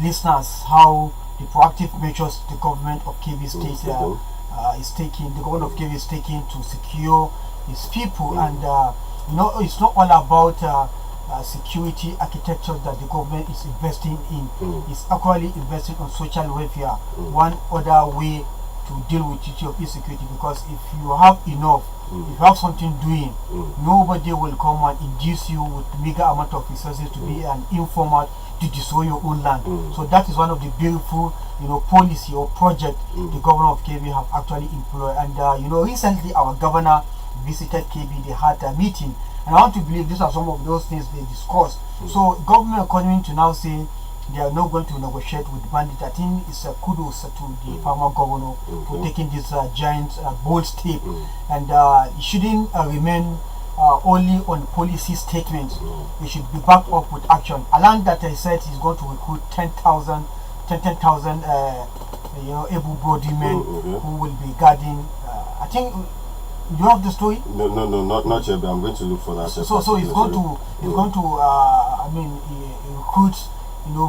listeners how the proactive measures the government of KB State is taking, the government of KB is taking to secure its people, and it's not all about security architecture that the government is investing in. It's actually investing on social welfare, one other way to deal with issue of insecurity, because if you have enough, if you have something doing, nobody will come and induce you with mega amount of resources to be an informer to destroy your own land. So that is one of the beautiful policy or project the governor of KB have actually employed. And recently our governor visited KB, they had a meeting, and I want to believe these are some of those things they discussed. So government coming to now say they are not going to negotiate with bandits. I think it's a kudos to the former governor for taking this giant bold step, and it shouldn't remain only on policy statements. It should be backed up with action. Alan that I said he's going to recruit 10,000 able-bodied men who will be guarding. I think. Do you have the story? No, not yet. But I'm going to look for that. So he's going to recruit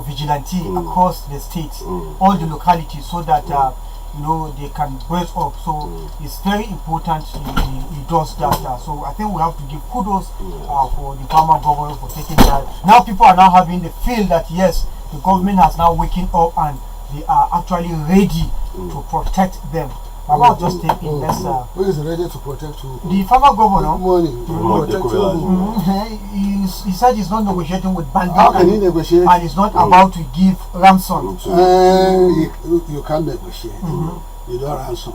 vigilante across the state, all the localities, so that they can brace up. So it's very important he does that. So I think we have to give kudos for the former governor for taking that. Now people are now having the feel that yes, the government has now waking up and they are actually ready to protect them. About just taking this. Who is ready to protect you? The former governor. He said he's not negotiating with bandits. How can he negotiate? And he's not about to give ransom. You can't negotiate. You don't ransom.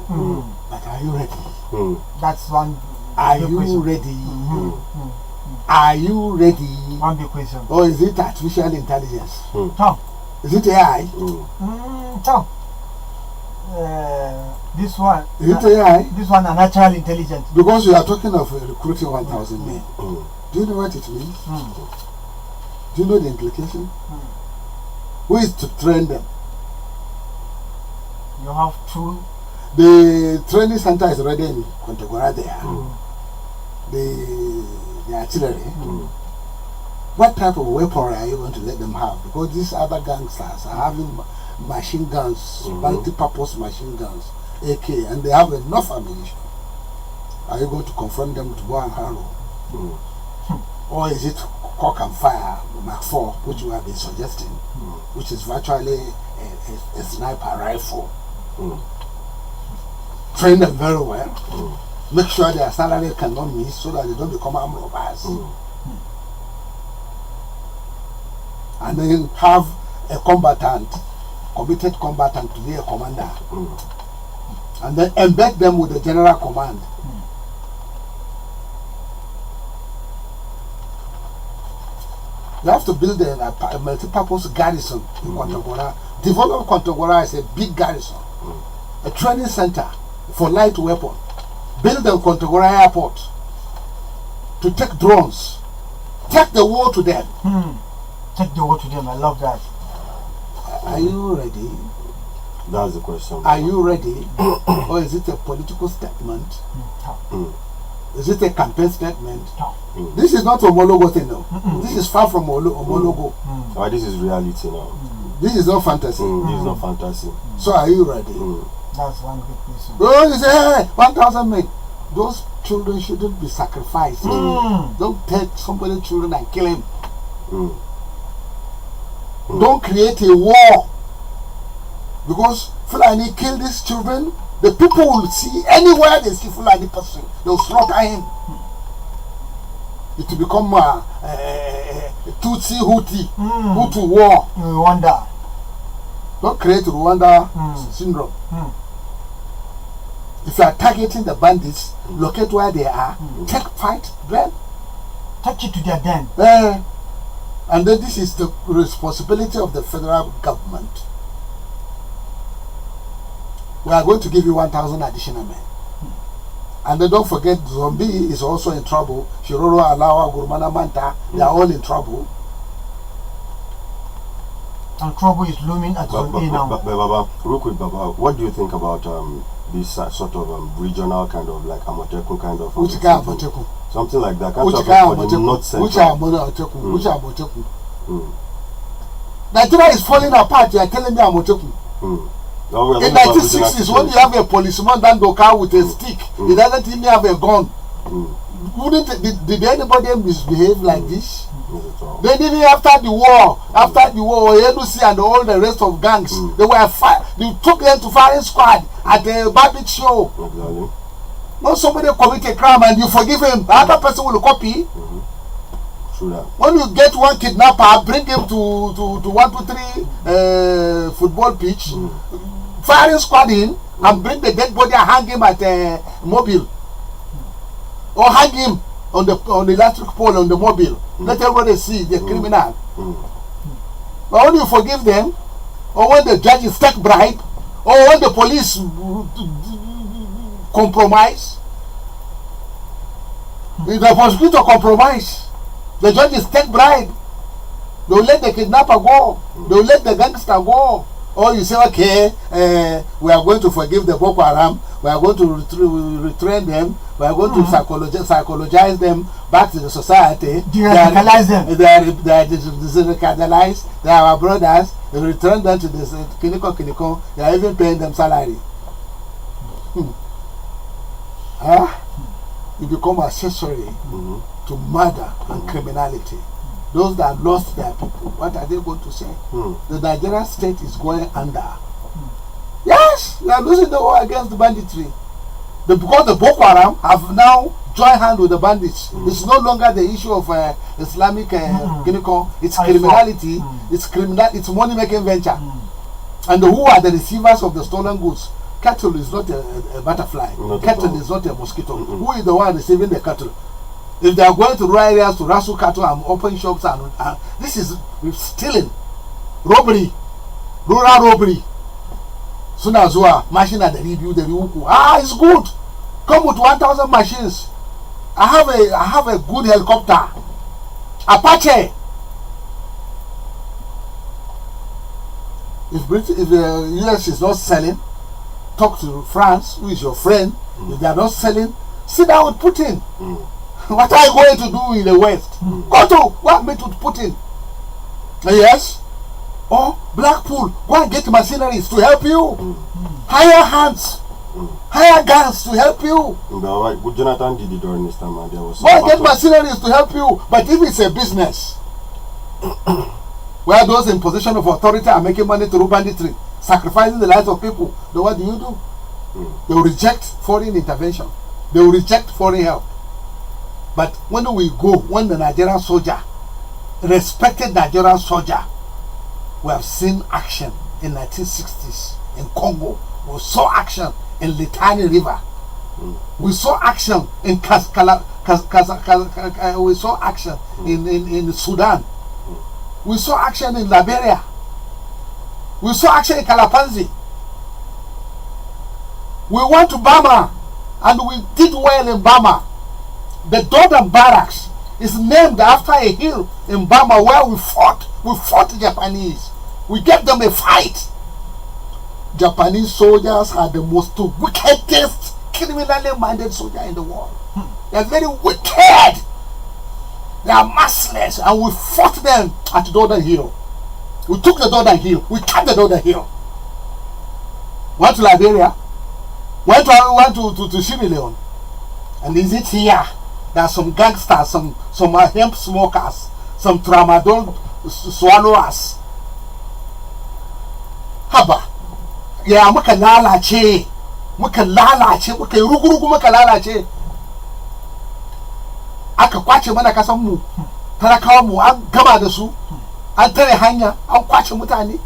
But are you ready? That's one. Are you ready? Are you ready? One big question. Or is it artificial intelligence? Tom. Is it AI? Tom. This one is it AI? This one a natural intelligence. Because you are talking of recruiting 1,000 men. Do you know what it means? Do you know the implication? Who is to train them? You have to. The training center is already in Kontagora there. The artillery. What type of weaponry are you going to let them have? Because these other gangsters are having machine guns, multi-purpose machine guns, AK, and they have enough ammunition. Are you going to confront them with bow and arrow? Or is it cock and fire, Mark 4, which we have been suggesting, which is virtually a sniper rifle? Train them very well. Make sure their salary cannot miss so that they don't become armed robbers. And then have a committed combatant to be a commander. And then embed them with the general command. You have to build a multi-purpose garrison in Kontagora. Develop Kontagora as a big garrison. A training center for light weapon. Build the Kontagora airport to take drones. Take the war to them. Take the war to them. I love that. Are you ready? That's the question. Are you ready? Or is it a political statement? Is it a campaign statement? This is not Omologo thing now. This is far from Omologo. This is reality now. This is not fantasy. This is not fantasy. So are you ready? That's one good question. Oh, you say, hey, 1,000 men. Those children shouldn't be sacrificed. Don't take somebody's children and kill him. Don't create a war. Because Fulani kill these children, the people will see anywhere they see Fulani person, they'll slaughter him. It will become a Tutsi Hutu war. Rwanda. Don't create Rwanda syndrome. If you are targeting the bandits, locate where they are, take fight them. Take it to their den. And then this is the responsibility of the federal government. We are going to give you 1,000 additional men. And then don't forget, Zombie is also in trouble. Shiroro, Alawa, Gurumana, Manta, they are all in trouble. And trouble is looming at Zombie now. Baba, real quick, Baba, what do you think about this sort of regional kind of like Amotekun kind of something like that? Which are Amotekun? Nigeria is falling apart. You are telling me Amotekun. In 1960s, when you have a policeman down the car with a stick, he doesn't even have a gun. Did anybody misbehave like this? Then even after the war, Enusi and all the rest of gangs, they took them to firing squad at the barbecue show. When somebody commit a crime and you forgive him, the other person will copy. When you get one kidnapper, bring him to 123 football pitch, firing squad in, and bring the dead body and hang him at Mobile, or hang him on the electric pole on the Mobile. Let everybody see the criminal. But when you forgive them, or when the judges take bribe, or when the police compromise, if the prosecutor compromise, the judges take bribe, they will let the kidnapper go, they will let the gangster go. Or you say, okay, we are going to forgive the Boko Haram, we are going to retrain them, we are going to psychologize them back to the society. De-radicalize them. They are radicalized, they are our brothers, they return them to this Kiniko, they are even paying them salary. You become accessory to murder and criminality. Those that lost their people, what are they going to say? The Nigerian state is going under. Yes, they are losing the war against the banditry. Because the Boko Haram have now joined hands with the bandits. It's no longer the issue of Islamic it's criminality, it's money-making venture. And who are the receivers of the stolen goods? Cattle is not a butterfly. Cattle is not a mosquito. Who is the one receiving the cattle? If they are going to rural areas to rustle cattle and open shops, and this is stealing, robbery, rural robbery. Soon as well, machine at the review, it's good. Come with 1,000 machines. I have a good helicopter, Apache. If the US is not selling, talk to France, who is your friend. If they are not selling, sit down with Putin. What are you going to do in the West? Go to meet with Putin. Yes? Or Blackpool, go and get mercenaries to help you. Hire hands, hire guns to help you. But Jonathan did it during this time, and there was go and get mercenaries to help you. But if it's a business where those in position of authority are making money through banditry, sacrificing the lives of people, then what do? They will reject foreign intervention. They will reject foreign help. But when the Nigerian soldier, respected Nigerian soldier, we have seen action in 1960s in Congo. We saw action in Litani River. We saw action in we saw action in Sudan. We saw action in Liberia. We saw action in Kalapanzi. We went to Bama and we did well in Bama. The Jordan Barracks is named after a hill in Bama where we fought the Japanese. We gave them a fight. Japanese soldiers are the most wickedest, criminally minded soldier in the world. They are very wicked. They are merciless, and we fought them at Jordan Hill. We took the Jordan Hill. We cut the Jordan Hill. Went to Liberia. Went to Sierra Leone. And is it here? There are some gangsters, some hemp smokers, some tramadol swallowers. Haba, ya muka lalace, muka yi rugurugu muka lalace. Aka kwace mana kasan mu, talakawan mu an gama da su, an tare hanya, an kwace mutane.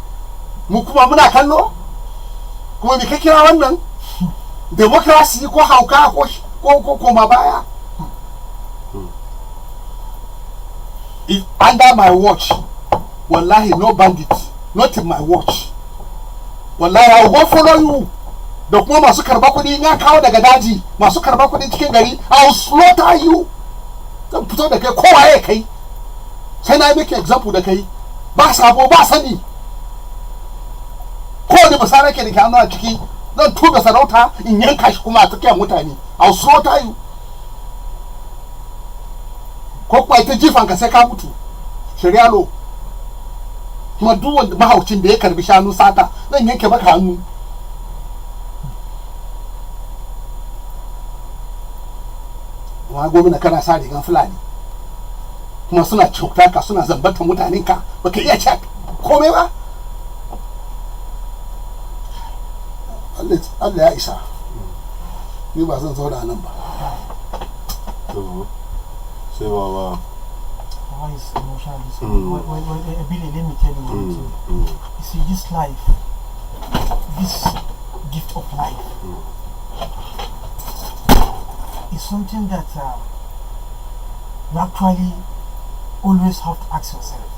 Mu kuma muna kallo? Kuma me ka kira wannan? Democracy ko hauka ko koma baya? If under my watch, wallahi no bandit, not in my watch. Wallahi I will follow you. Da kuma masu karba kudi in ya kawo daga daji, masu karba kudi cikin gari, I will slaughter you. Zan fito da kai kowa ya kai. Sai na make example da kai. Ba sabo ba sani. Ko da basara ke da ke hannu a ciki, zan tuga sarauta in yanka shi kuma a tsakiyar mutane. I will slaughter you. Ko kuma ita jifan ka sai ka mutu. Shari'a lo. kuma duk wanda mahaucin da ya karbi shanu sata zan yanke maka hannu. Wa gwamna kana sa rigan fulani kuma suna cuta ka, suna zambata mutanen ka, baka iya cak komai ba. Allah ya isa, ni ba zan zauna nan ba. Sai baba, why is emotional this way? Billy, let me tell you one thing. You see, this life, this gift of life, is something that you actually always have to ask yourself.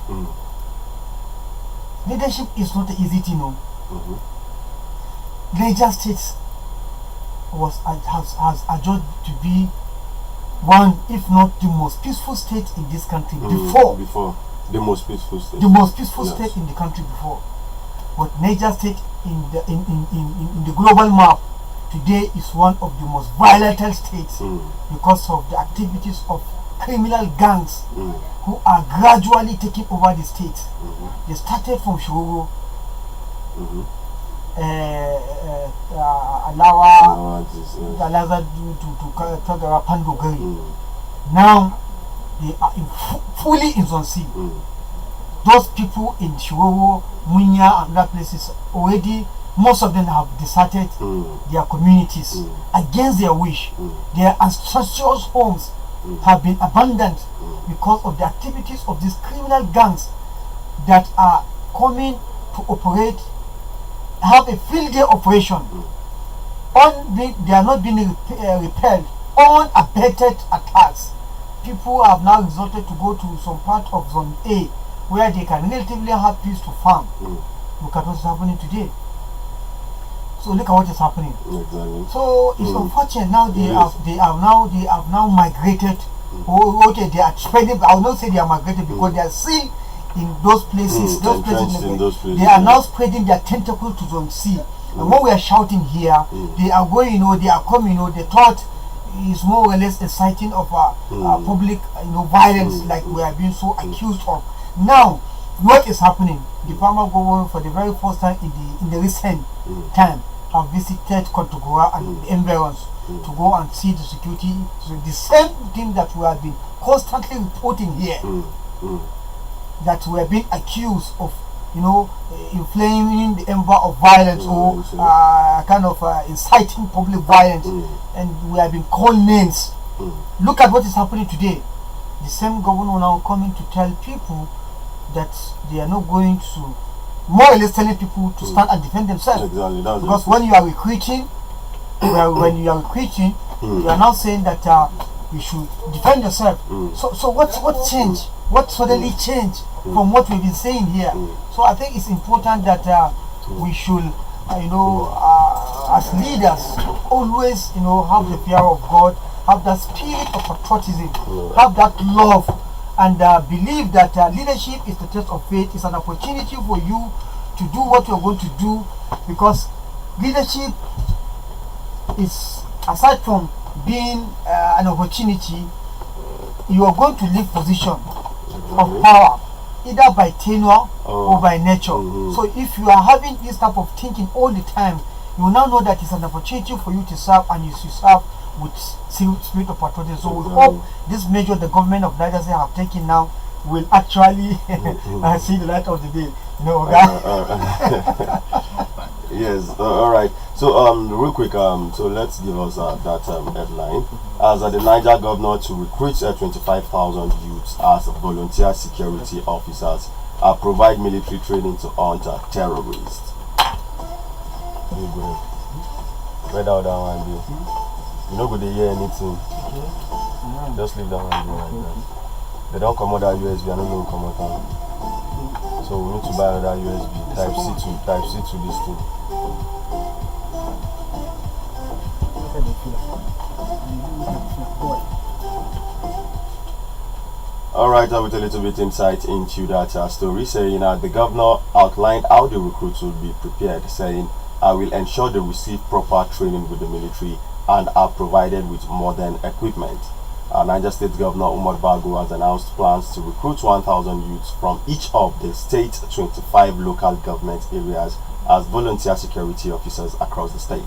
Leadership is not an easy thing, no. Niger State has adjudged to be one, if not the most peaceful state in this country before the most peaceful state. The most peaceful state in the country before. But Niger State in the global map today is one of the most violent states because of the activities of criminal gangs who are gradually taking over the state. They started from Shiroro, Alawa, Alaza to Tagara Pandogari. Now they are fully in Zone C. Those people in Shiroro, Munya, and other places already, most of them have deserted their communities against their wish. Their ancestral homes have been abandoned because of the activities of these criminal gangs that are coming to operate, have a field day operation. They are not being repelled. Unabated attacks. People have now resorted to go to some part of Zone A where they can relatively have peace to farm. Look at what's happening today. So look at what is happening. Exactly. So it's unfortunate now they have now migrated. Okay, they are spreading. I will not say they are migrated because they are still in those places. Those places. They are now spreading their tentacle to Zone C. And when we are shouting here, they are going. They are coming. The thought is more or less inciting of public, violence, like we are being so accused of. Now, what is happening? The farmer government for the very first time in the recent time have visited Kontagora and the environs to go and see the security. So the same thing that we have been constantly reporting here, that we are being accused of, inflaming the ember of violence or kind of inciting public violence, and we have been called names. Look at what is happening today. The same governor now coming to tell people that they are not going to, more or less telling people to stand and defend themselves. Exactly, because when you are recruiting, you are now saying that you should defend yourself. So what changed? What suddenly changed from what we've been saying here? So I think it's important that we should, as leaders, always, have the fear of God, have that spirit of patriotism, have that love, and believe that leadership is the test of faith. It's an opportunity for you to do what you're going to do, because leadership is, aside from being an opportunity, you are going to leave position of power, either by tenure or by nature. So if you are having this type of thinking all the time, you will now know that it's an opportunity for you to serve, and you should serve with spirit of patriotism. So we hope this measure the government of Niger State have taken now will actually see the light of the day. Yes. All right. So real quick. So let's give us that headline. As the Niger governor to recruit 25,000 youths as volunteer security officers, provide military training to hunt terrorists. Read out that one, dude. You know, good to hear anything. Just leave that one there like that. They don't come out that USB, I don't know who come out that. So we need to buy another USB. Type C to this thing. Alright, with a little bit insight into that story, saying the governor outlined how the recruits will be prepared, saying, I will ensure they receive proper training with the military and are provided with modern equipment. Niger State Governor Umar Bago has announced plans to recruit 1,000 youths from each of the state's 25 local government areas as volunteer security officers across the state.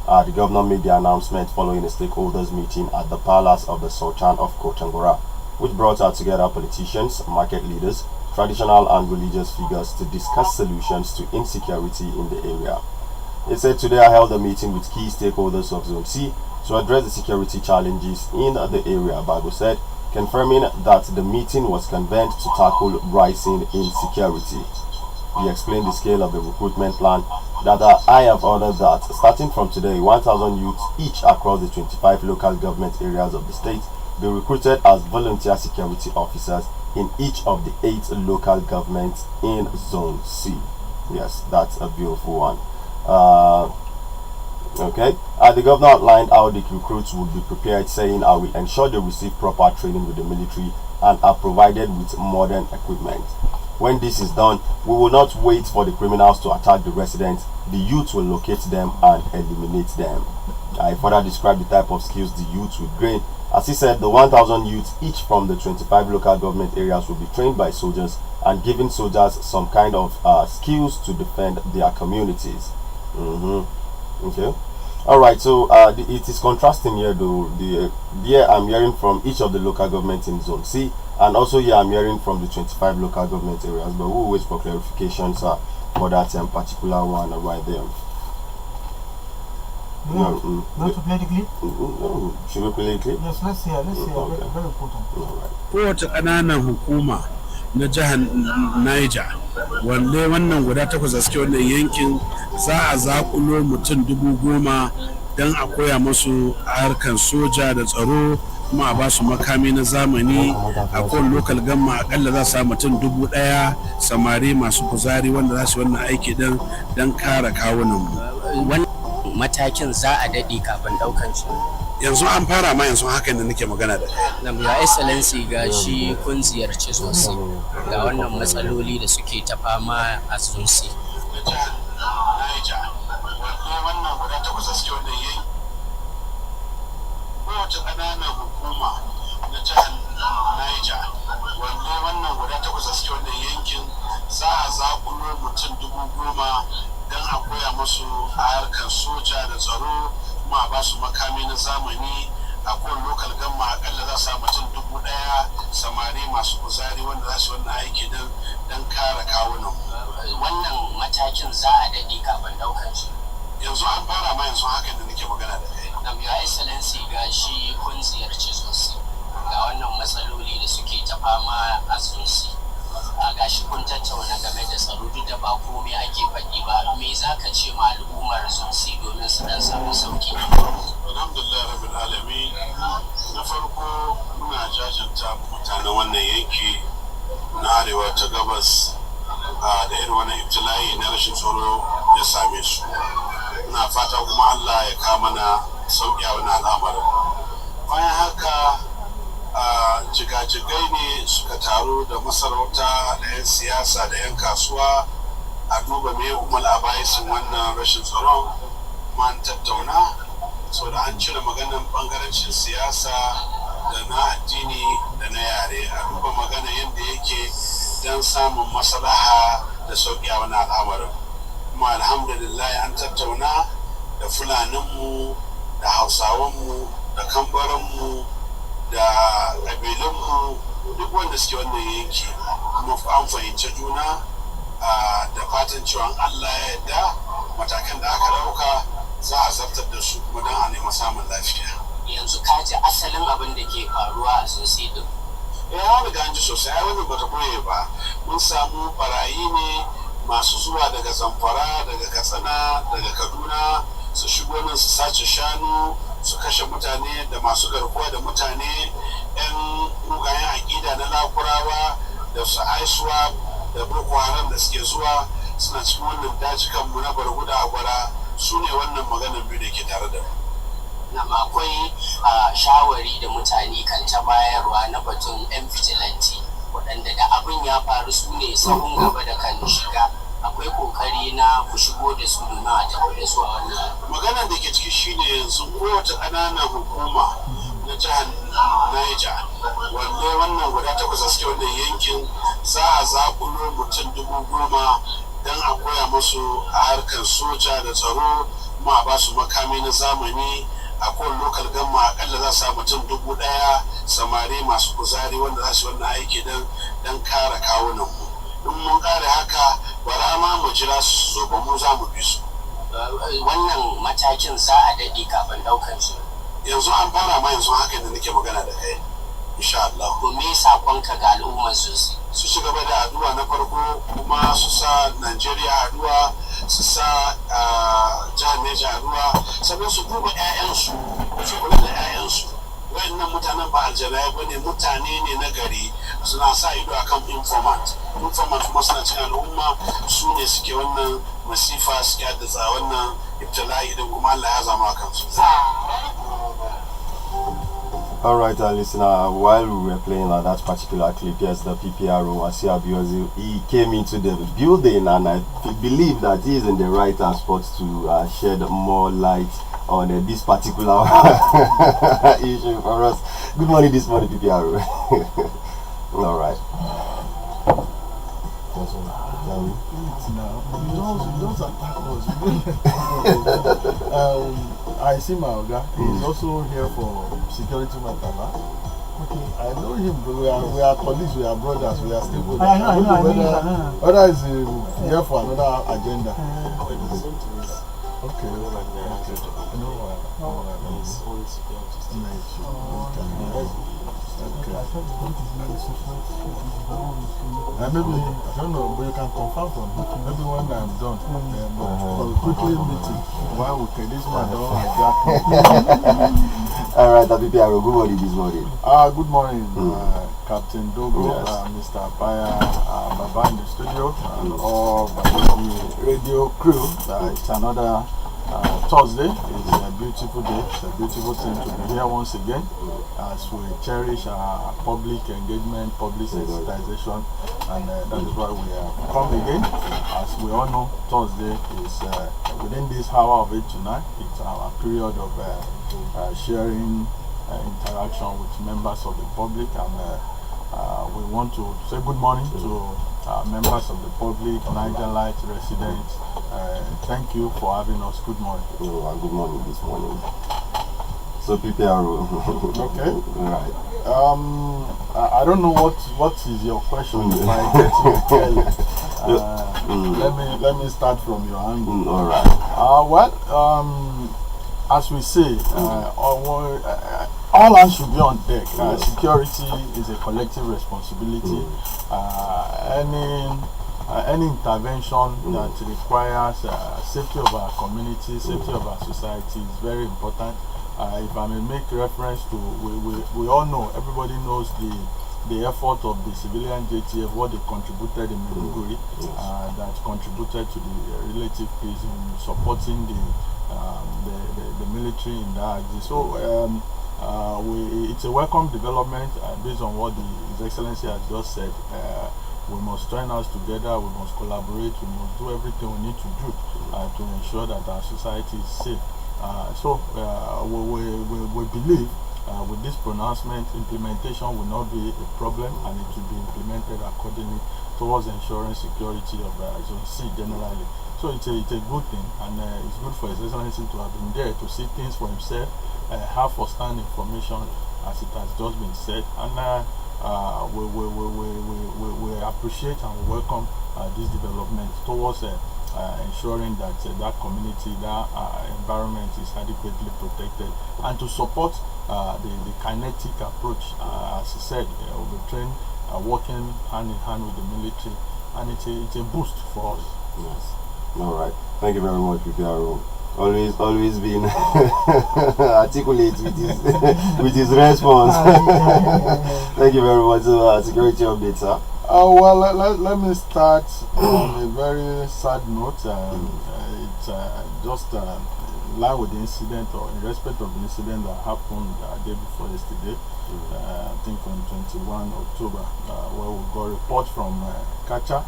The governor made the announcement following a stakeholders meeting at the Palace of the Sultan of Kochangora, which brought out together politicians, market leaders, traditional and religious figures to discuss solutions to insecurity in the area. It said today I held a meeting with key stakeholders of Zone C to address the security challenges in the area, Bago said, confirming that the meeting was convened to tackle rising insecurity. He explained the scale of the recruitment plan, that I have ordered that starting from today, 1,000 youths each across the 25 local government areas of the state be recruited as volunteer security officers in each of the 8 local governments in Zone C. Yes, that's a beautiful one. Okay. The governor outlined how the recruits would be prepared, saying, I will ensure they receive proper training with the military and are provided with modern equipment. When this is done, we will not wait for the criminals to attack the residents. The youth will locate them and eliminate them. I further described the type of skills the youth will gain. As he said, the 1,000 youths each from the 25 local government areas will be trained by soldiers and giving soldiers some kind of skills to defend their communities. Okay. All right. So it is contrasting here, though. Here I'm hearing from each of the local governments in Zone C, and also here I'm hearing from the 25 local government areas. But we'll wait for clarifications for that particular one right there. Not to play the clip? Should we play the clip? Yes, let's hear. Okay. Very important. All right. Kowace ƙananan hukuma na jihar Niger, wanda wannan guda takwas a cikin wannan yankin za a zakulo mutum 10,000 don a koya musu harkan soja da tsaro, kuma a ba su makami na zamani. A kowane lokal gamma akalla za su mutum 1,000 samari masu kuzari wanda za su wannan aiki don kare kawunan. Matakin za a daɗe kafin ɗaukan shi. Yanzu an fara ma yanzu hakan da nake magana da kai. Your Excellency, ga shi kun ziyarci sosai ga wannan matsaloli da suke ta fama a sosai. Kowace ƙananan hukuma na jihar Niger, wanda wannan guda takwas a cikin wannan yankin za a zakulo mutum 10,000 don a koya musu a harkar soja da tsaro, kuma a ba su makami na zamani. A kowane lokal gamma akalla za su mutum 1,000 samari masu kuzari wanda za su wannan aiki don kare kawunan. Wannan matakin za a daɗe kafin ɗaukar shi. Yanzu an fara ma yanzu hakan da nake magana da kai. Your Excellency, ga shi kun ziyarci sosai ga wannan matsaloli da suke ta fama a sosai. Ga shi kun tattauna game da tsaro, duk da ba komai ake faɗi ba. Me za ka ce ma al'ummar sosai domin su dan samu sauki? Alhamdulillah rabbil alamin. Na farko muna jajanta mutanen wannan yanki na arewa ta gabas da irin wani ibtila'i na rashin tsaro ya same su. Ina fata kuma Allah ya kama na sauki a wani al'amarin. Bayan haka jigajigai ne suka taru da masarauta da 'yan siyasa da 'yan kasuwa a duba me umar abaisin wannan rashin tsaron, kuma an tattauna so da an cire maganan bangarancin siyasa da na addini da na yare, a duba magana yadda yake don samun maslaha da sauki a wani al'amarin. Kuma alhamdulillah an tattauna da fulaninmu da hausawanmu da kambaranmu da ƙabilunmu, duk wanda suke wannan yanki, kuma an fahimci juna da fatan cewa Allah ya yarda matakan da aka dauka za a zartar da su kuma don a nema samun lafiya. Yanzu ka ji asalin abin da ke faruwa a sosai din. Ya riga an ji sosai, wannan bata boye ba. Mun samu barayi ne masu zuwa daga Zamfara, daga Katsina, daga Kaduna, su shigo nan su sace shanu, su kashe mutane, da masu garkuwa da mutane, 'yan mugayen aƙida na Lakurawa da su Aisuwa da Boko Haram da suke zuwa suna cikin wannan dajikan mu na Barguda a Gwara, su ne wannan maganan biyu da ke tare da mu. Akwai shawari da mutane kan ta bayarwa na batun 'yan fitilanti waɗanda da abin ya faru su ne sahun gaba da kan shiga. Akwai kokari na ku shigo da su domin a tafi da su a wannan. Maganar da ke ciki shine yanzu kowace ƙananan hukuma na jihar Niger, wanda wannan guda 8 da suke wannan yankin za a zakulo mutum 10,000 don a koya musu a harkar soja da tsaro, kuma a ba su makami na zamani. A kowane lokal gamma akalla za su mutum 1,000 samari masu kuzari wanda za su wannan aiki don kare kawunan mu. In mun kare haka, bara ma mu jira su zo, ba mu za mu bi su. Wannan matakin za a daɗe kafin ɗaukan shi. Yanzu an fara ma yanzu haka da nake magana da kai, insha Allah. To me sakonka ga al'ummar su ci gaba da addu'a na farko, kuma su sa Najeriya addu'a, su sa jihar Neja addu'a, sannan su duba 'ya'yansu, su kula da 'ya'yansu. Wayannan mutanen ba aljanai ba ne, mutane ne na gari, suna sa ido akan informant kuma suna cikin al'umma, su ne suke wannan masifa, suke haddasa wannan ibtila'i din, kuma Allah ya zama kansu. Alright, listener, while we were playing that particular clip, yes, the PPRO, Asia Biozi, he came into the building, and I believe that he is in the right spot to shed more light on this particular issue for us. Good morning this morning, PPRO. Alright. Those attack us. I see my Oga. He's also here for security matter. Okay. I know him. We are colleagues. We are brothers. We are still brothers. I know. Whether is here for another agenda. Okay. Maybe, I don't know, but you can confirm from him. Maybe when I'm done, but quickly meeting. Why we can this man don't exactly. Alright, PPRO, good morning this morning. Good morning, Captain Dogo, Mr. Apaya, Baba in the studio, and all Badeggi Radio crew. It's another Thursday. It's a beautiful day. It's a beautiful thing to be here once again as we cherish our public engagement, public sensitization, and that is why we have come again. As we all know, Thursday is within this hour of 8 to 9. It's our period of sharing interaction with members of the public, and we want to say good morning to members of the public, Niger Light residents. Thank you for having us. Good morning. Good morning this morning. So PPRO. Okay. Right. I don't know what is your question. If I get to tell, let me start from your angle. All right. As we say, all hands should be on deck. Security is a collective responsibility. Any intervention that requires safety of our community, safety of our society is very important. If I may make reference to, we all know, everybody knows the effort of the civilian JTF, what they contributed in Maiduguri, that contributed to the relative peace in supporting the military in that axis. So it's a welcome development based on what His Excellency has just said. We must join us together, we must collaborate, we must do everything we need to do to ensure that our society is safe. We believe with this pronouncement, implementation will not be a problem, and it will be implemented accordingly towards ensuring security of Zone C generally. So it's a good thing, and it's good for His Excellency to have been there to see things for himself, have first-hand information, as it has just been said, and we appreciate and we welcome this development towards ensuring that that community, that environment is adequately protected, and to support the kinetic approach. As he said, we'll be trained working hand in hand with the military, and it's a boost for us. Yes. All right. Thank you very much, PPRO. Always been articulate with his response. Thank you very much. Security update, sir. Well, let me start on a very sad note. It's just line with the incident, or in respect of the incident that happened the day before yesterday. I think on 21 October, where we got a report from Kacha.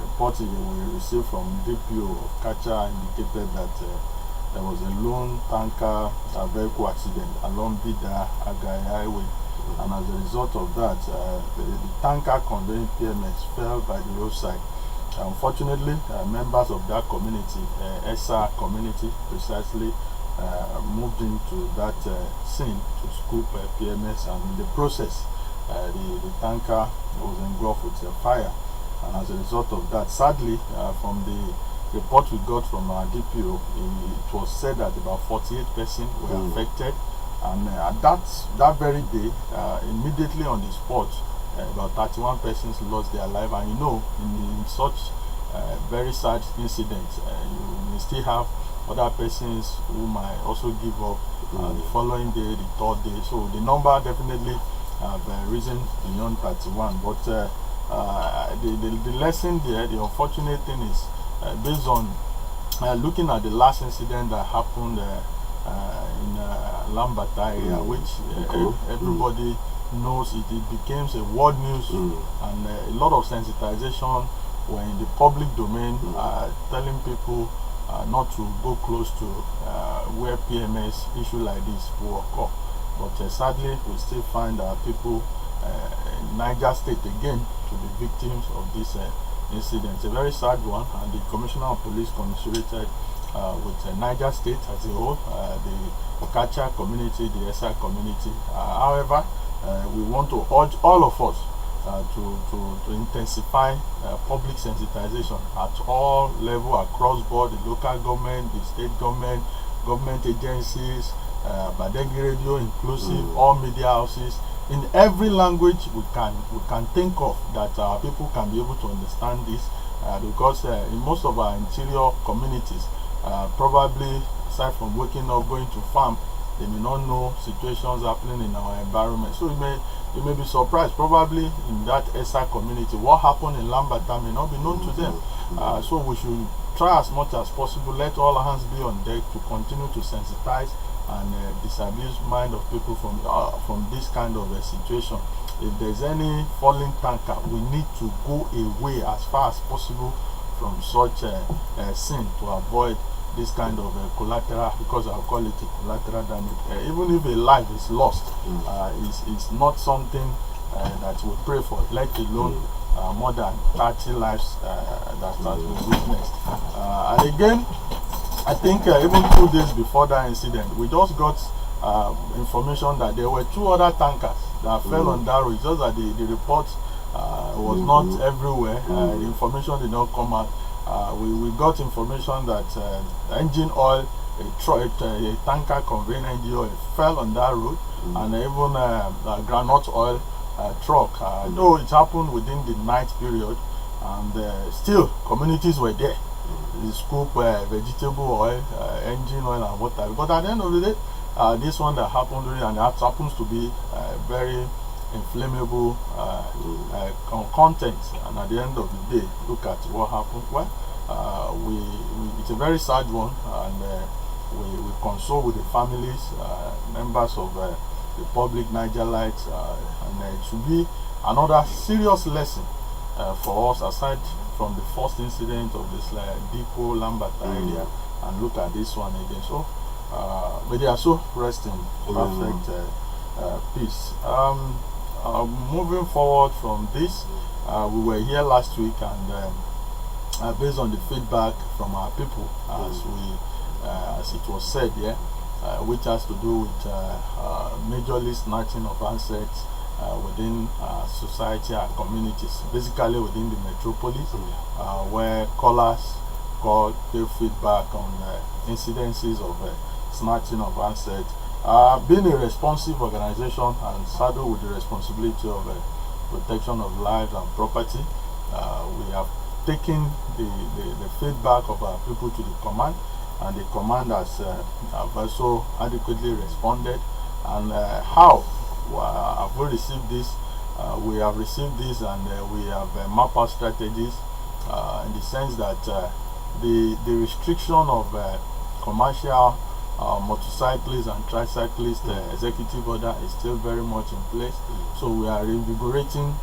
Report we received from DPO of Kacha indicated that there was a lone tanker vehicle accident along Bida Agai Highway, and as a result of that, the tanker conveying PMS fell by the roadside. Unfortunately, members of that community, ESA community precisely, moved into that scene to scoop PMS, and in the process, the tanker was engulfed with fire. And as a result of that, sadly, from the report we got from our DPO, it was said that about 48 persons were affected, and at that very day, immediately on the spot, about 31 persons lost their life. And you know, in such very sad incidents, you may still have other persons who might also give up the following day, the third day. So the number definitely have risen beyond 31. But the lesson there, the unfortunate thing is, based on looking at the last incident that happened in Lambata area, which everybody knows, it became a world news, and a lot of sensitization were in the public domain, telling people not to go close to where PMS issue like this will occur. But sadly, we still find people in Niger State again to be victims of this incident. It's a very sad one, and the Commissioner of Police commiserated with Niger State as a whole, the Okacha community, the ESA community. However, we want to urge all of us to intensify public sensitization at all levels, across board, the local government, the state government, government agencies, Badeggi Radio inclusive, all media houses, in every language we can think of, that our people can be able to understand this, because in most of our interior communities, probably aside from waking up, going to farm, they may not know situations happening in our environment. So you may be surprised, probably in that ESA community, what happened in Lambata may not be known to them. So we should try as much as possible, let all hands be on deck to continue to sensitize and disabuse mind of people from this kind of a situation. If there's any falling tanker, we need to go away as far as possible from such a scene to avoid this kind of collateral, because I'll call it a collateral damage. Even if a life is lost, it's not something that we pray for, let alone more than 30 lives that has been witnessed. And again, I think even 2 days before that incident, we just got information that there were 2 other tankers that fell on that road. Just that the report was not everywhere. The information did not come out. We got information that engine oil, a tanker conveying engine oil, fell on that road, and even granite oil truck. Though it happened within the night period, and still communities were there. The scoop vegetable oil, engine oil, and water. But at the end of the day, this one that happened, and that happens to be very inflammable content, and at the end of the day, look at what happened. Well, it's a very sad one, and we console with the families, members of the public Nigerites, and it should be another serious lesson for us, aside from the first incident of this depot Lambata area, and look at this one again. So but they are so rest in perfect peace. Moving forward from this, we were here last week, and based on the feedback from our people, as it was said here, which has to do with majorly snatching of assets within society and communities, basically within the metropolis, where callers give feedback on incidences of snatching of assets. Being a responsive organization and saddled with the responsibility of protection of lives and property, we have taken the feedback of our people to the command, and the command has also adequately responded. And how have we received this? We have received this, and we have mapped out strategies in the sense that the restriction of commercial motorcyclists and tricyclists executive order is still very much in place. So we are reinvigorating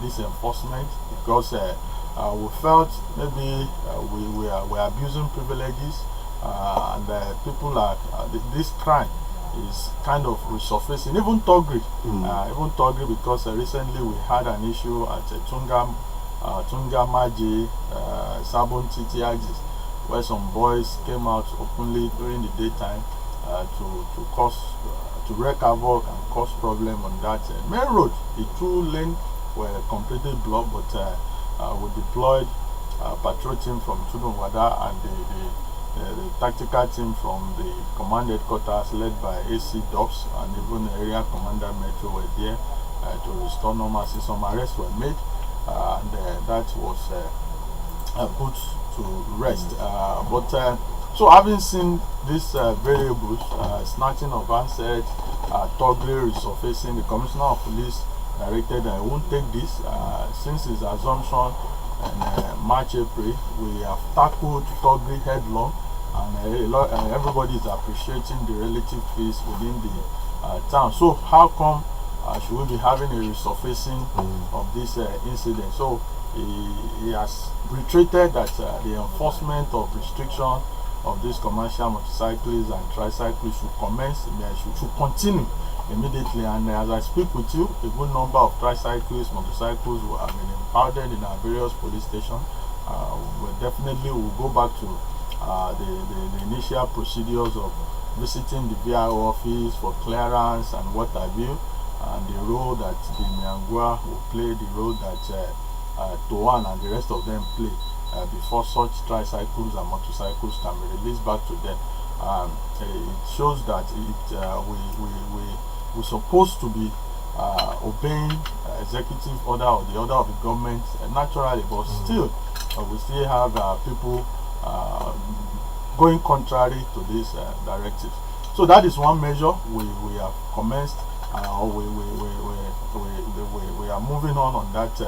this enforcement, because we felt maybe we are abusing privileges and people are this crime is kind of resurfacing. Even Togri, because recently we had an issue at Tunga Maji, Sabon Titiagis, where some boys came out openly during the daytime to wreak havoc and cause problem on that main road. The 2 lanes were completely blocked, but we deployed patrol team from Tudunwada and the tactical team from the command headquarters led by AC Dobbs and even the area commander Metro were there to restore normalcy. Some arrests were made and that was put to rest. So having seen these variables, snatching of assets, Togri resurfacing, the Commissioner of Police directed that I won't take this since his assumption in March, April. We have tackled Togri headlong, and everybody is appreciating the relative peace within the town. So how come should we be having a resurfacing of this incident? So he has reiterated that the enforcement of restriction of these commercial motorcyclists and tricyclists should continue immediately. And as I speak with you, a good number of tricyclists, motorcycles have been impounded in our various police stations. We definitely will go back to the initial procedures of visiting the VIO office for clearance and what have you, and the role that the Nyangwa will play, the role that Toan and the rest of them play before such tricycles and motorcycles can be released back to them. It shows that we're supposed to be obeying executive order or the order of the government naturally, but still we still have people going contrary to this directive. So that is one measure we have commenced. We are moving on that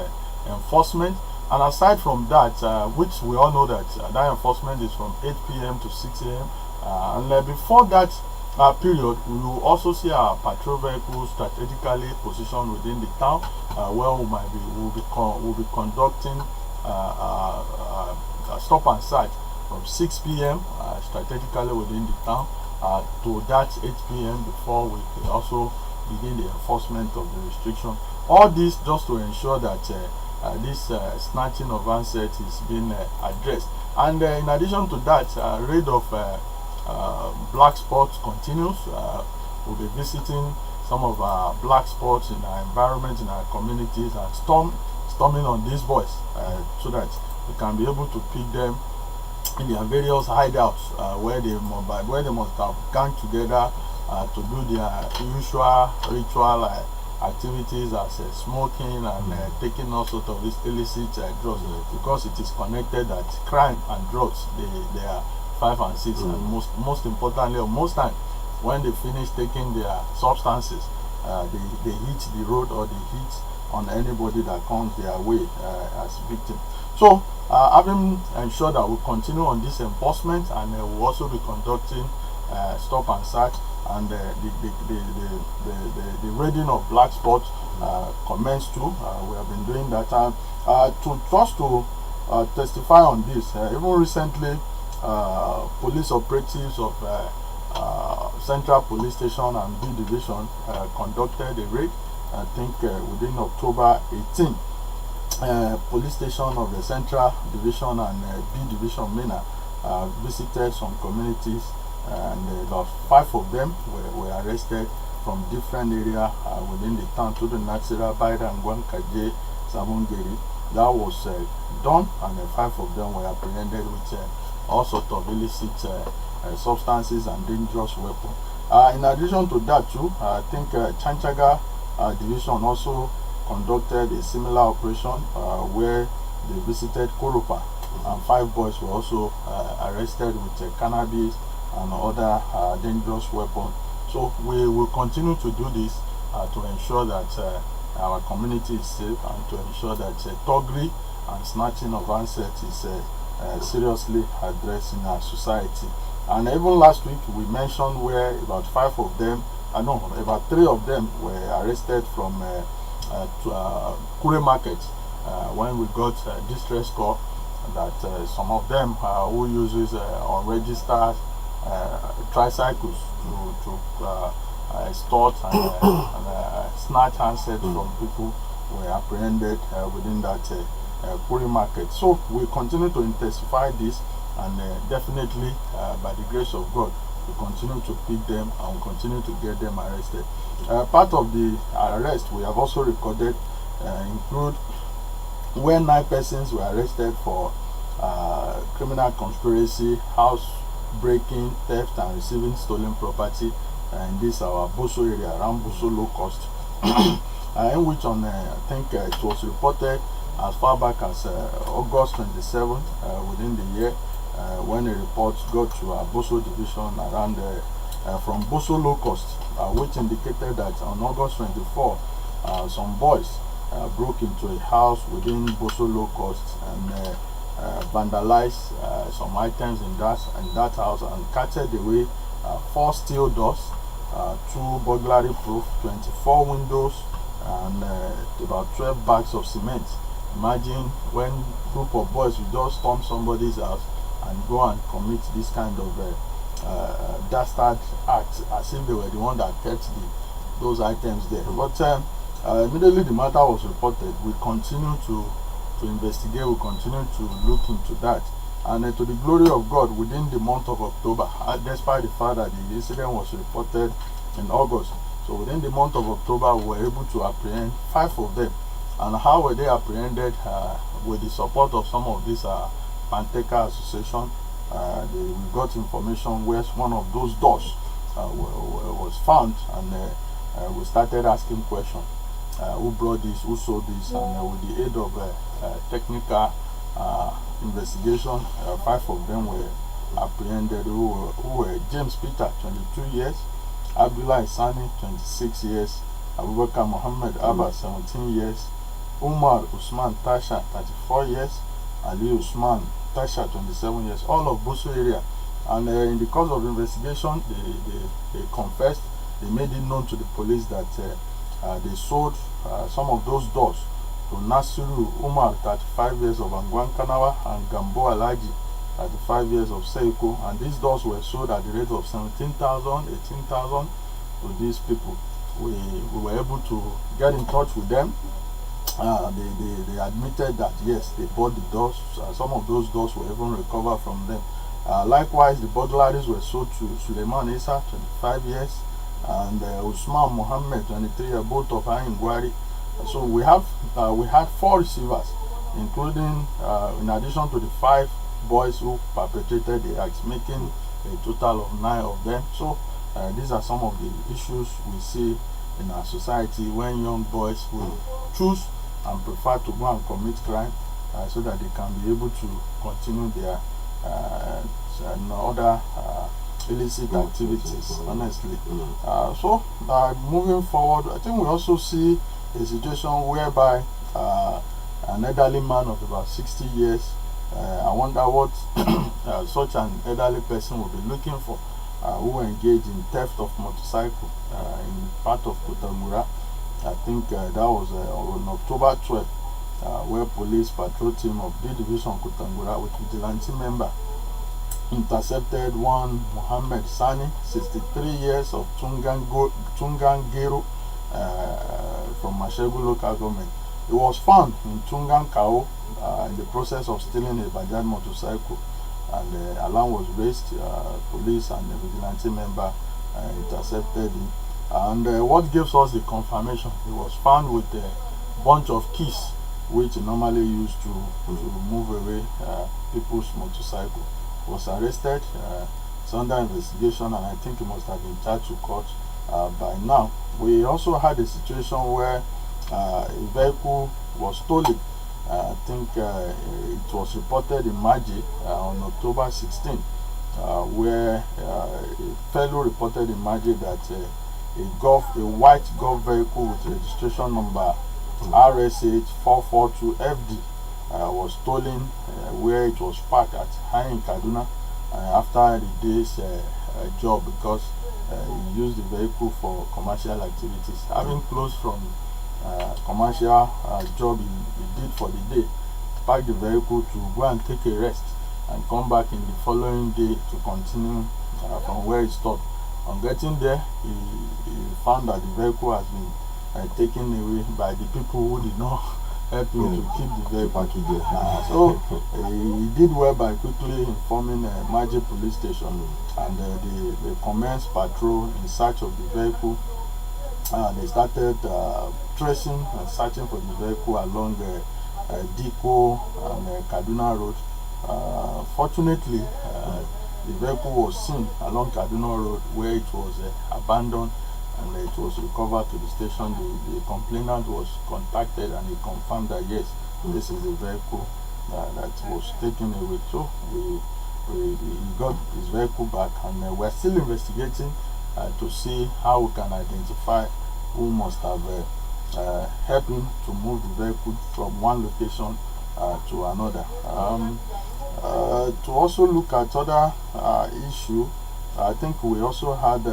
enforcement. And aside from that, which we all know that that enforcement is from 8 p.m. to 6 a.m. And before that period, we will also see our patrol vehicles strategically positioned within the town, where we'll be conducting stop and search from 6 p.m. Strategically within the town to that 8 p.m. before we could also begin the enforcement of the restriction. All this just to ensure that this snatching of assets is being addressed. And in addition to that, raid of black spots continues. We'll be visiting some of our black spots in our environment, in our communities, and storming on these boys so that we can be able to pick them in their various hideouts where they must have gang together to do their usual ritual activities as smoking and taking all sorts of these illicit drugs, because it is connected that crime and drugs they are 5 and 6, and most importantly, or most times when they finish taking their substances, they hit the road or they hit on anybody that comes their way as victim. So having ensured that we continue on this enforcement, and we'll also be conducting stop and search, and the raiding of black spots commenced too. We have been doing that. To testify on this, even recently, police operatives of Central Police Station and B Division conducted a raid. I think within October 18, police station of the Central Division and B Division MENA visited some communities, and about 5 of them were arrested from different areas within the town to the Natsira, Baida, and Guankaje, Sabungeri. That was done, and 5 of them were apprehended with all sorts of illicit substances and dangerous weapons. In addition to that too, I think Chanchaga Division also conducted a similar operation where they visited Koropa, and 5 boys were also arrested with cannabis and other dangerous weapons. So we will continue to do this to ensure that our community is safe, and to ensure that thuggery and snatching of assets is seriously addressed in our society. And even last week we mentioned where about 5 of them, about 3 of them were arrested from Kure Market when we got distress call that some of them who uses unregistered tricycles to extort and snatch handsets from people were apprehended within that Kuri market. So we continue to intensify this, and definitely by the grace of God, we continue to pick them and we continue to get them arrested. Part of the arrest we have also recorded include when 9 persons were arrested for criminal conspiracy, house breaking, theft, and receiving stolen property in this our Boso area, around Boso low cost, in which on I think it was reported as far back as August 27th within the year, when a report got to our Boso division around from Boso low cost, which indicated that on August 24 some boys broke into a house within Boso low cost and vandalized some items in that house and carted away 4 steel doors, 2 burglary proof, 24 windows, and about 12 bags of cement. Imagine when a group of boys will just storm somebody's house and go and commit this kind of dastard act as if they were the one that kept those items there. But immediately the matter was reported, we continue to investigate, we continue to look into that, and to the glory of God, within the month of October, despite the fact that the incident was reported in August, so within the month of October we were able to apprehend 5 of them. And how were they apprehended? With the support of some of these Panteka Association, we got information where one of those doors was found, and we started asking questions. Who brought this, who sold this, and with the aid of technical investigation, 5 of them were apprehended, who were James Peter, 22 years, Abdullah Isani, 26 years, Abubakar Muhammad Abba, 17 years, Umar Usman Tasha, 34 years, Ali Usman Tasha, 27 years, all of Boso area. And in the course of investigation, they confessed, they made it known to the police that they sold some of those doors to Nasiru Umar, 35 years of Angwan Kanawa, and Gambo Alaji, 35 years of Seiko, and these doors were sold at the rate of 17,000, 18,000 to these people. We were able to get in touch with them. They admitted that yes, they bought the doors. Some of those doors were even recovered from them. Likewise, the burglaries were sold to Suleiman Isa, 25 years, and Usman Mohammed, 23 years, both of Ayingwari. So we had 4 receivers, including in addition to the 5 boys who perpetrated the acts, making a total of 9 of them. So these are some of the issues we see in our society when young boys will choose and prefer to go and commit crime so that they can be able to continue their other illicit activities, honestly. So moving forward, I think we also see a situation whereby an elderly man of about 60 years, I wonder what such an elderly person will be looking for, who engaged in theft of motorcycle in part of Kutangura. I think that was on October 12th, where police patrol team of D Division Kutangura with vigilante member intercepted one Muhammad Sani, 63 years of Tungangero, from Mashegu local government. He was found in Tungankao in the process of stealing a Bajaj motorcycle, and the alarm was raised. Police and the vigilante member intercepted him, and what gives us the confirmation, he was found with a bunch of keys which normally used to move away people's motorcycle. He was arrested. It's under investigation, and I think he must have been charged to court by now. We also had a situation where a vehicle was stolen. I think it was reported in Maji on October 16, where a fellow reported in Maji that a white Golf vehicle with registration number RSH 442FD was stolen, where it was parked at High in Kaduna after the day's job, because he used the vehicle for commercial activities. Having closed from commercial job he did for the day, park the vehicle to go and take a rest and come back in the following day to continue from where he stopped. On getting there, he found that the vehicle has been taken away by the people who did not help him to keep the vehicle. So he did well by quickly informing Maje police station, and they commenced patrol in search of the vehicle. They started tracing and searching for the vehicle along Diko and Kaduna Road. Fortunately, the vehicle was seen along Kaduna Road where it was abandoned, and it was recovered to the station. The complainant was contacted, and he confirmed that yes, this is the vehicle that was taken away. So we got his vehicle back, and we're still investigating to see how we can identify who must have helped him to move the vehicle from one location to another. To also look at other issue, I think we also had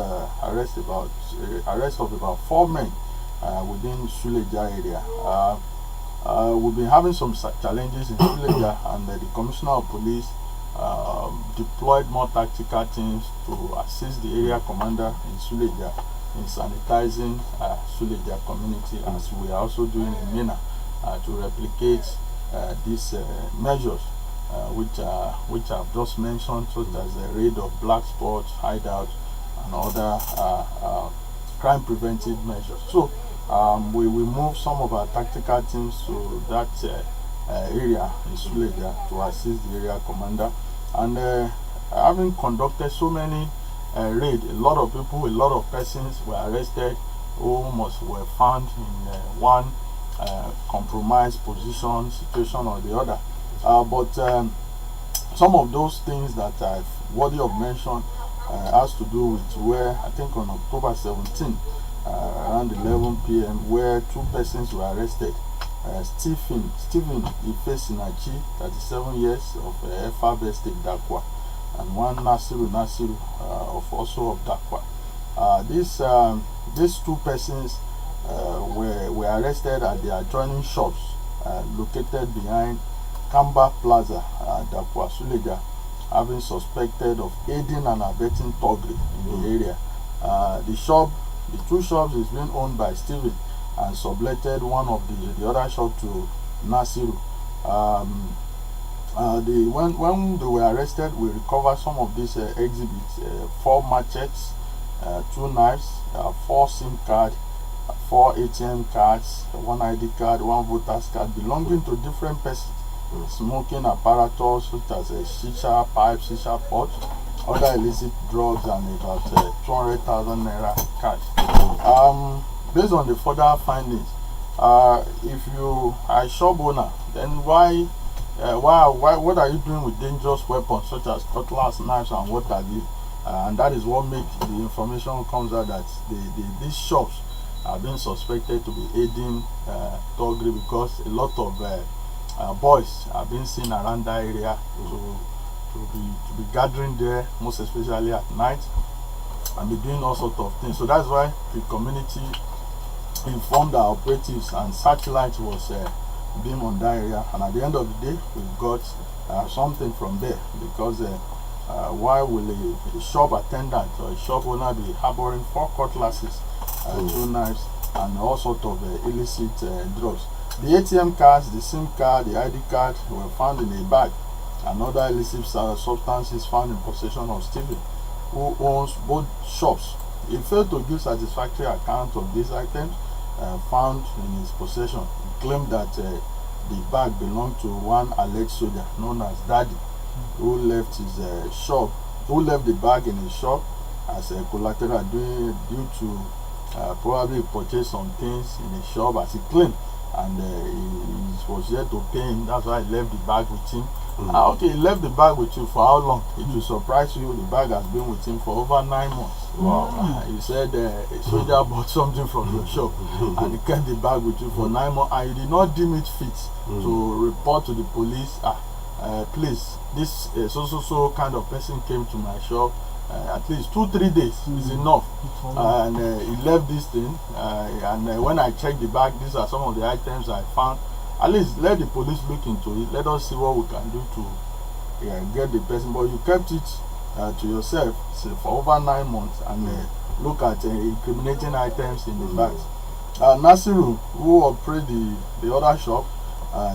arrest of about 4 men within Suleja area. We've been having some challenges in Suleja, and the Commissioner of Police deployed more tactical teams to assist the area commander in Suleja in sanitizing Suleja community, as we are also doing in Mina to replicate these measures which I've just mentioned, such as the raid of black spots, hideouts, and other crime preventive measures. So we move some of our tactical teams to that area in Suleja to assist the area commander. And having conducted so many raids, a lot of people, a lot of persons were arrested, almost were found in one compromised position, situation or the other. But some of those things that are worthy of mention has to do with where I think on October 17, around 11 p.m., where 2 persons were arrested. Stephen Ifesinachi, 37 years, of Efab Estate, Dakwa, and one Nasiru also of Dakwa. These 2 persons were arrested at the adjoining shops located behind Kamba Plaza, Dakwa, Suleja, having suspected of aiding and abetting thuggery in the area. The 2 shops is being owned by Stephen, and subletted one of the other shop to Nasiru. When they were arrested, we recovered some of these exhibits: 4 machetes, 2 knives, 4 SIM cards, 4 ATM cards, 1 ID card, 1 voter's card belonging to different persons, smoking apparatus such as shisha pipes, shisha pots, other illicit drugs, and about 200,000 naira cash. Based on the further findings, if you are a shop owner, then why what are you doing with dangerous weapons such as cutlass, knives, and what have you? And that is what makes the information comes out that these shops are being suspected to be aiding thuggery, because a lot of boys are being seen around that area to be gathering there, most especially at night, and be doing all sorts of things. So that's why the community informed our operatives, and searchlight was being on that area. And at the end of the day, we got something from there, because why will a shop attendant or a shop owner be harboring 4 cutlasses, 2 knives, and all sorts of illicit drugs? The ATM cards, the SIM card, the ID card were found in a bag, and other illicit substances found in possession of Stephen, who owns both shops. He failed to give satisfactory account of these items found in his possession. He claimed that the bag belonged to one alleged soldier known as Daddy, who left his shop, who left the bag in his shop as a collateral due to probably purchase some things in his shop, as he claimed, and he was yet to pay him. That's why he left the bag with him. Okay, he left the bag with you for how long? It will surprise you. The bag has been with him for over 9 months. Wow. He said a soldier bought something from your shop and he kept the bag with you for 9 months, and you did not deem it fit to report to the police. Please, this so kind of person came to my shop. At least 2-3 days is enough, and he left this thing. And when I checked the bag, these are some of the items I found. at least let the police look into it. Let us see what we can do to get the person. But you kept it to yourself for over 9 months, and look at incriminating items in the bags. Nasiru, who operated the other shop,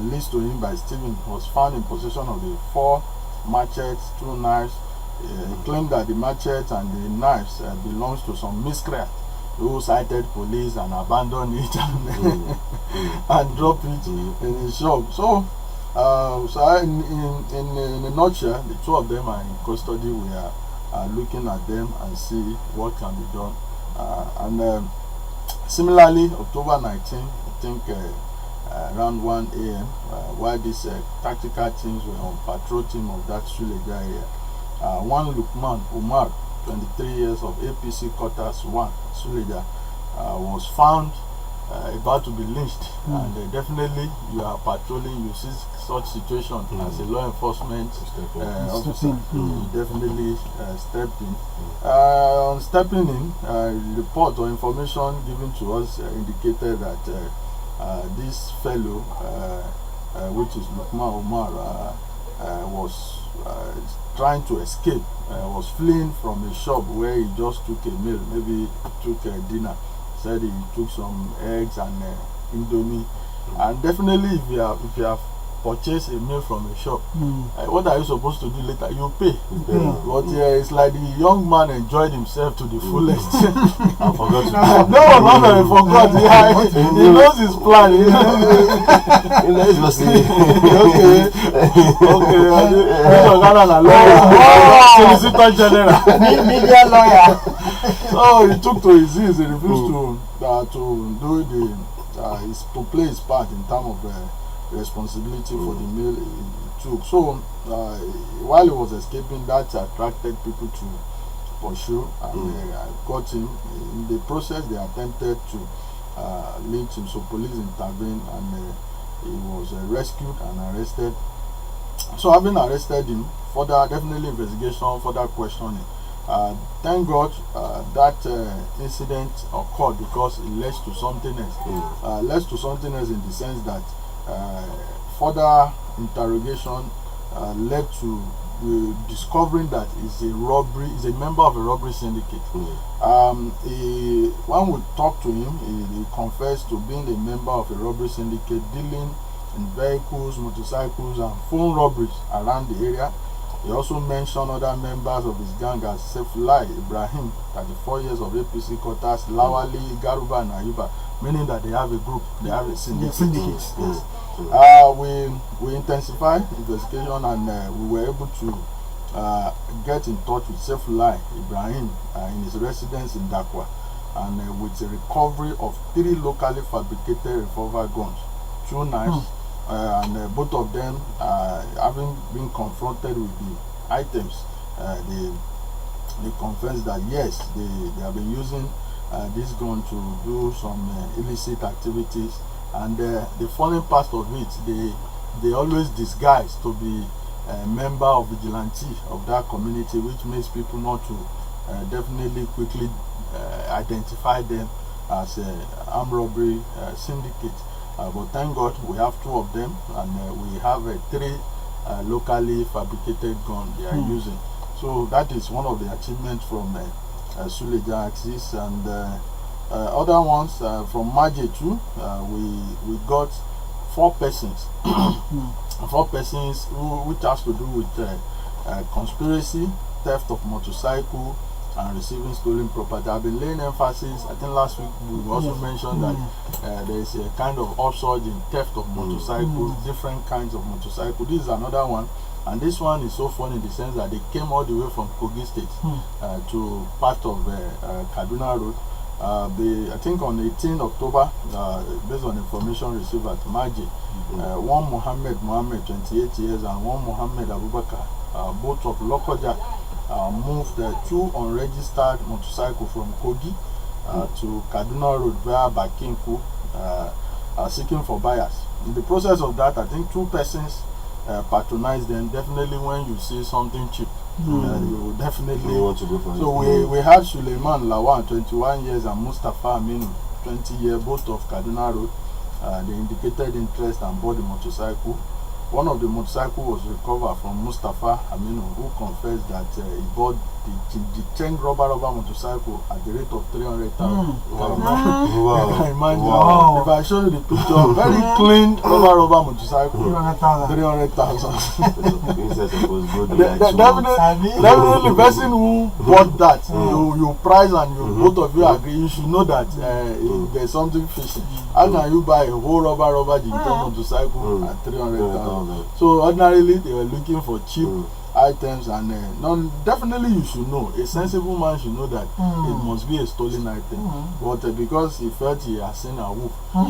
leased to him by Stephen, was found in possession of the 4 machetes, 2 knives. He claimed that the machetes and the knives belongs to some miscreant who cited police and abandoned it and dropped it in his shop. So, in a nutshell, the 2 of them are in custody. We are looking at them and see what can be done. And similarly, October 19, I think around 1 a.m., while these tactical teams were on patrol team of that Suleja area, one Lukman Umar, 23 years of APC Quarters 1, Suleja, was found about to be lynched. And definitely, you are patrolling, you see such situation as a law enforcement officer, you definitely stepped in. On stepping in, report or information given to us indicated that this fellow, which is Lukman Umar, was trying to escape, was fleeing from a shop where he just took a meal, maybe took a dinner. Said he took some eggs and indomie. And definitely, if you have purchased a meal from a shop, what are you supposed to do later? You pay. But it's like the young man enjoyed himself to the fullest. I forgot to No, he forgot. He knows his plan. Solicitor General, Media lawyer. so he took to his heels. He refused to do to play his part in terms of responsibility for the meal he took. So while he was escaping, that attracted people to pursue, and got him. In the process, they attempted to lynch him, so police intervened, and he was rescued and arrested. So having arrested him, further definitely investigation, further questioning. Thank God that incident occurred, because it led to something else. Led to something else in the sense that further interrogation led to discovering that is a member of a robbery syndicate. When we talked to him, he confessed to being a member of a robbery syndicate dealing in vehicles, motorcycles, and phone robberies around the area. He also mentioned other members of his gang as Saifullah Ibrahim, 34 years of APC Quarters, Lawali, Garuba, and Ayuba, meaning that they have a group, they have a syndicate. Yes. We intensified investigation, and we were able to get in touch with Saifullah Ibrahim in his residence in Dakwa, and with the recovery of 3 locally fabricated revolver guns, 2 knives, and both of them having been confronted with the items, they confessed that yes, they have been using this gun to do some illicit activities. And the funny part of it, they always disguise to be a member of vigilante of that community, which makes people not to definitely quickly identify them as an armed robbery syndicate. But thank God we have 2 of them, and we have 3 locally fabricated guns they are using. So that is one of the achievements from Suleja axis. And other ones from Maje too, we got 4 persons, 4 persons which has to do with conspiracy, theft of motorcycle, and receiving stolen property. I've been laying emphasis. I think last week we also mentioned that there is a kind of upsurge in theft of motorcycles, different kinds of motorcycles. This is another one, and this one is so funny in the sense that they came all the way from Kogi State to part of Kaduna Road. I think on 18 October, based on information received at Maje, one Mohammed, 28 years, and one Mohammed Abubakar, both of Lokoja, moved 2 unregistered motorcycles from Kogi to Kaduna Road via Bakinku, seeking for buyers. In the process of that, I think 2 persons patronized them. Definitely, when you see something cheap, you definitely want to go for it. So we had Suleiman Lawan, 21 years, and Mustafa Aminu, 20 years, both of Kaduna Road. they indicated interest and bought the motorcycle. One of the motorcycle was recovered from Mustafa Aminu, who confessed that he bought the chain rubber motorcycle at the rate of 300,000. Wow. Imagine. Wow. If I show you the picture, very clean rubber motorcycle, 300,000. 300,000. Definitely. Definitely, the person who bought that, you price and you both of you agree, you should know that there's something fishy. How can you buy a whole rubber motorcycle at 300,000? So ordinarily they were looking for cheap items, and definitely you should know. A sensible man should know that it must be a stolen item. But because he felt he has seen a wolf, to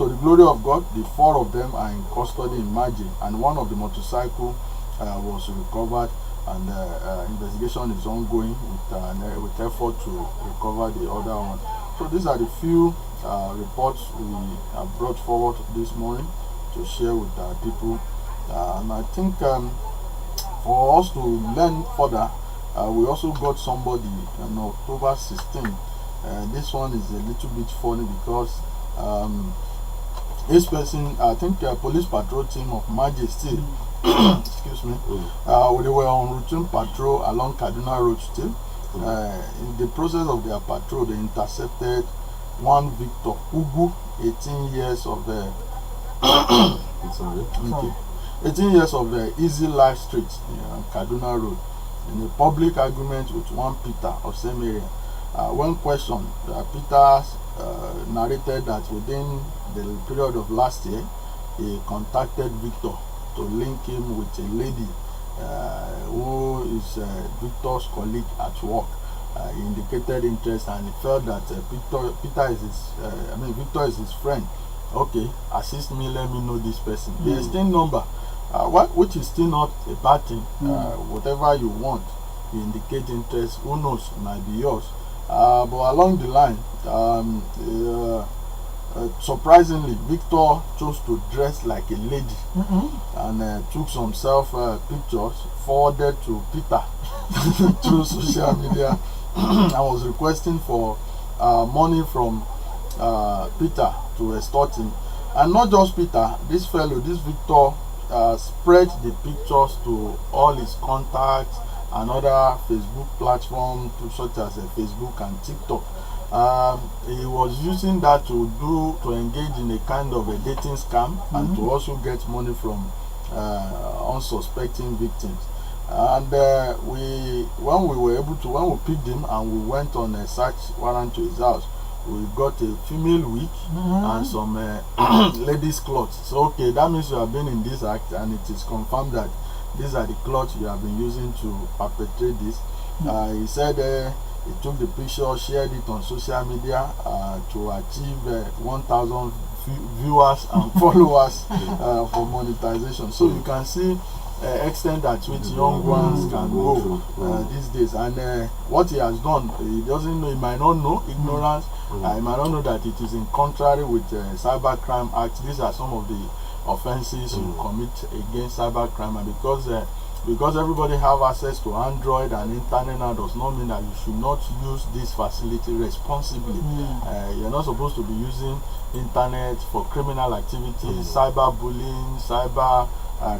the glory of God, the 4 of them are in custody in Maji, and one of the motorcycle was recovered, and investigation is ongoing with effort to recover the other one. So these are the few reports we have brought forward this morning to share with our people. And I think for us to learn further, we also got somebody on October 16th. This one is a little bit funny because this person, I think police patrol team of Majesty, excuse me, they were on routine patrol along Kaduna Road still. In the process of their patrol, they intercepted one Victor Ugu, 18 years of the 18 years of the Easy Life Street, Kaduna Road, in a public argument with one Peter of same area. When questioned, Peter narrated that within the period of last year, he contacted Victor to link him with a lady who is Victor's colleague at work. He indicated interest, and he felt that Victor is his friend. Okay, assist me, let me know this person. The exchange number, which is still not a bad thing. Whatever you want, you indicate interest. Who knows, it might be yours. But along the line, surprisingly, Victor chose to dress like a lady and took some self pictures, forwarded to Peter through social media. I was requesting for money from Peter to extort him. And not just Peter, this Victor spread the pictures to all his contacts and other Facebook platforms such as Facebook and TikTok. He was using that to engage in a kind of a dating scam and to also get money from unsuspecting victims. And when we picked him and we went on a search warrant to his house, we got a female wig and some ladies' clothes. So okay, that means you have been in this act, and it is confirmed that these are the clothes you have been using to perpetrate this. He said he took the picture, shared it on social media to achieve 1,000 viewers and followers for monetization. So you can see extent at which young ones can go these days. And what he has done, he doesn't know, he might not know, ignorance, he might not know that it is in contrary with Cybercrime Act. These are some of the offenses you commit against cybercrime, and because everybody have access to Android and internet now does not mean that you should not use this facility responsibly. You're not supposed to be using internet for criminal activities, cyberbullying, cyber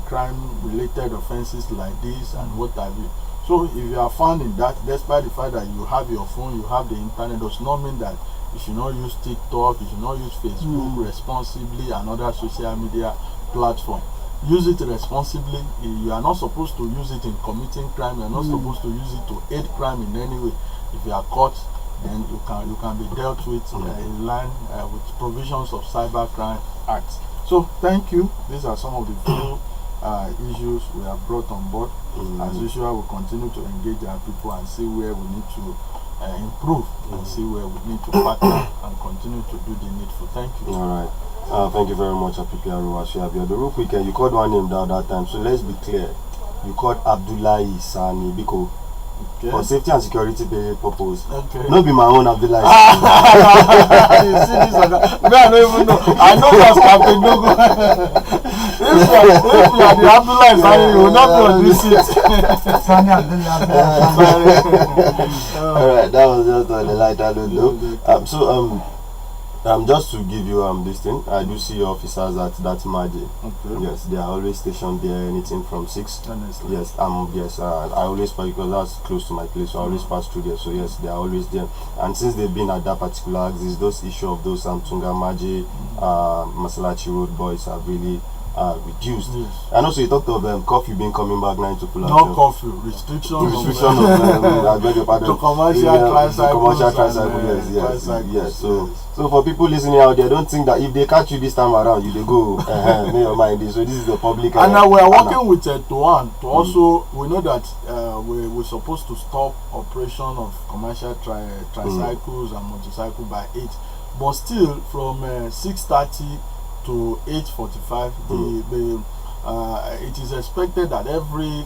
crime related offenses like this and what have you. So if you are found in that, despite the fact that you have your phone, you have the internet, does not mean that you should not use TikTok, you should not use Facebook responsibly and other social media platforms. Use it responsibly. You are not supposed to use it in committing crime. You are not supposed to use it to aid crime in any way. If you are caught, then you can be dealt with in line with provisions of Cybercrime Act. So thank you. These are some of the few issues we have brought on board. As usual, we'll continue to engage our people and see where we need to improve and see where we need to partner and continue to do the needful. Thank you. All right. Thank you very much, Apipiaru Ashiabia. The real quick, you called one name the other time, so let's be clear. You called Abdullahi Sani Biko. Okay. For safety and security purpose. Okay. Not be my own Abdullahi. You see this or that? No, I don't even know. I know that's Captain Dogo. If you are the Abdullahi Sani, you will not be on this seat. Sani Abdullahi. Alright, that was just on the lighter note. Just to give you this thing, I do see officers at that margin. Okay. Yes, they are always stationed there. Anything from 6. Honestly. Yes, I always pass because that's close to my place, so I always pass through there. So yes, they are always there. And since they've been at that particular axis, those issue of those Tunga Maji, Masalachi Road boys have really reduced. Yes. And also you talked of curfew being coming back 9 to pull out. No curfew, restriction Restriction of I beg your pardon. to commercial tricycles. Yes. So for people listening out there, don't think that if they catch you this time around, you they go. Make your mind this. So this is the public. And now we are working with Toan to also. We know that we're supposed to stop operation of commercial tricycles and motorcycle by 8, but still from 6:30 to 8:45, it is expected that every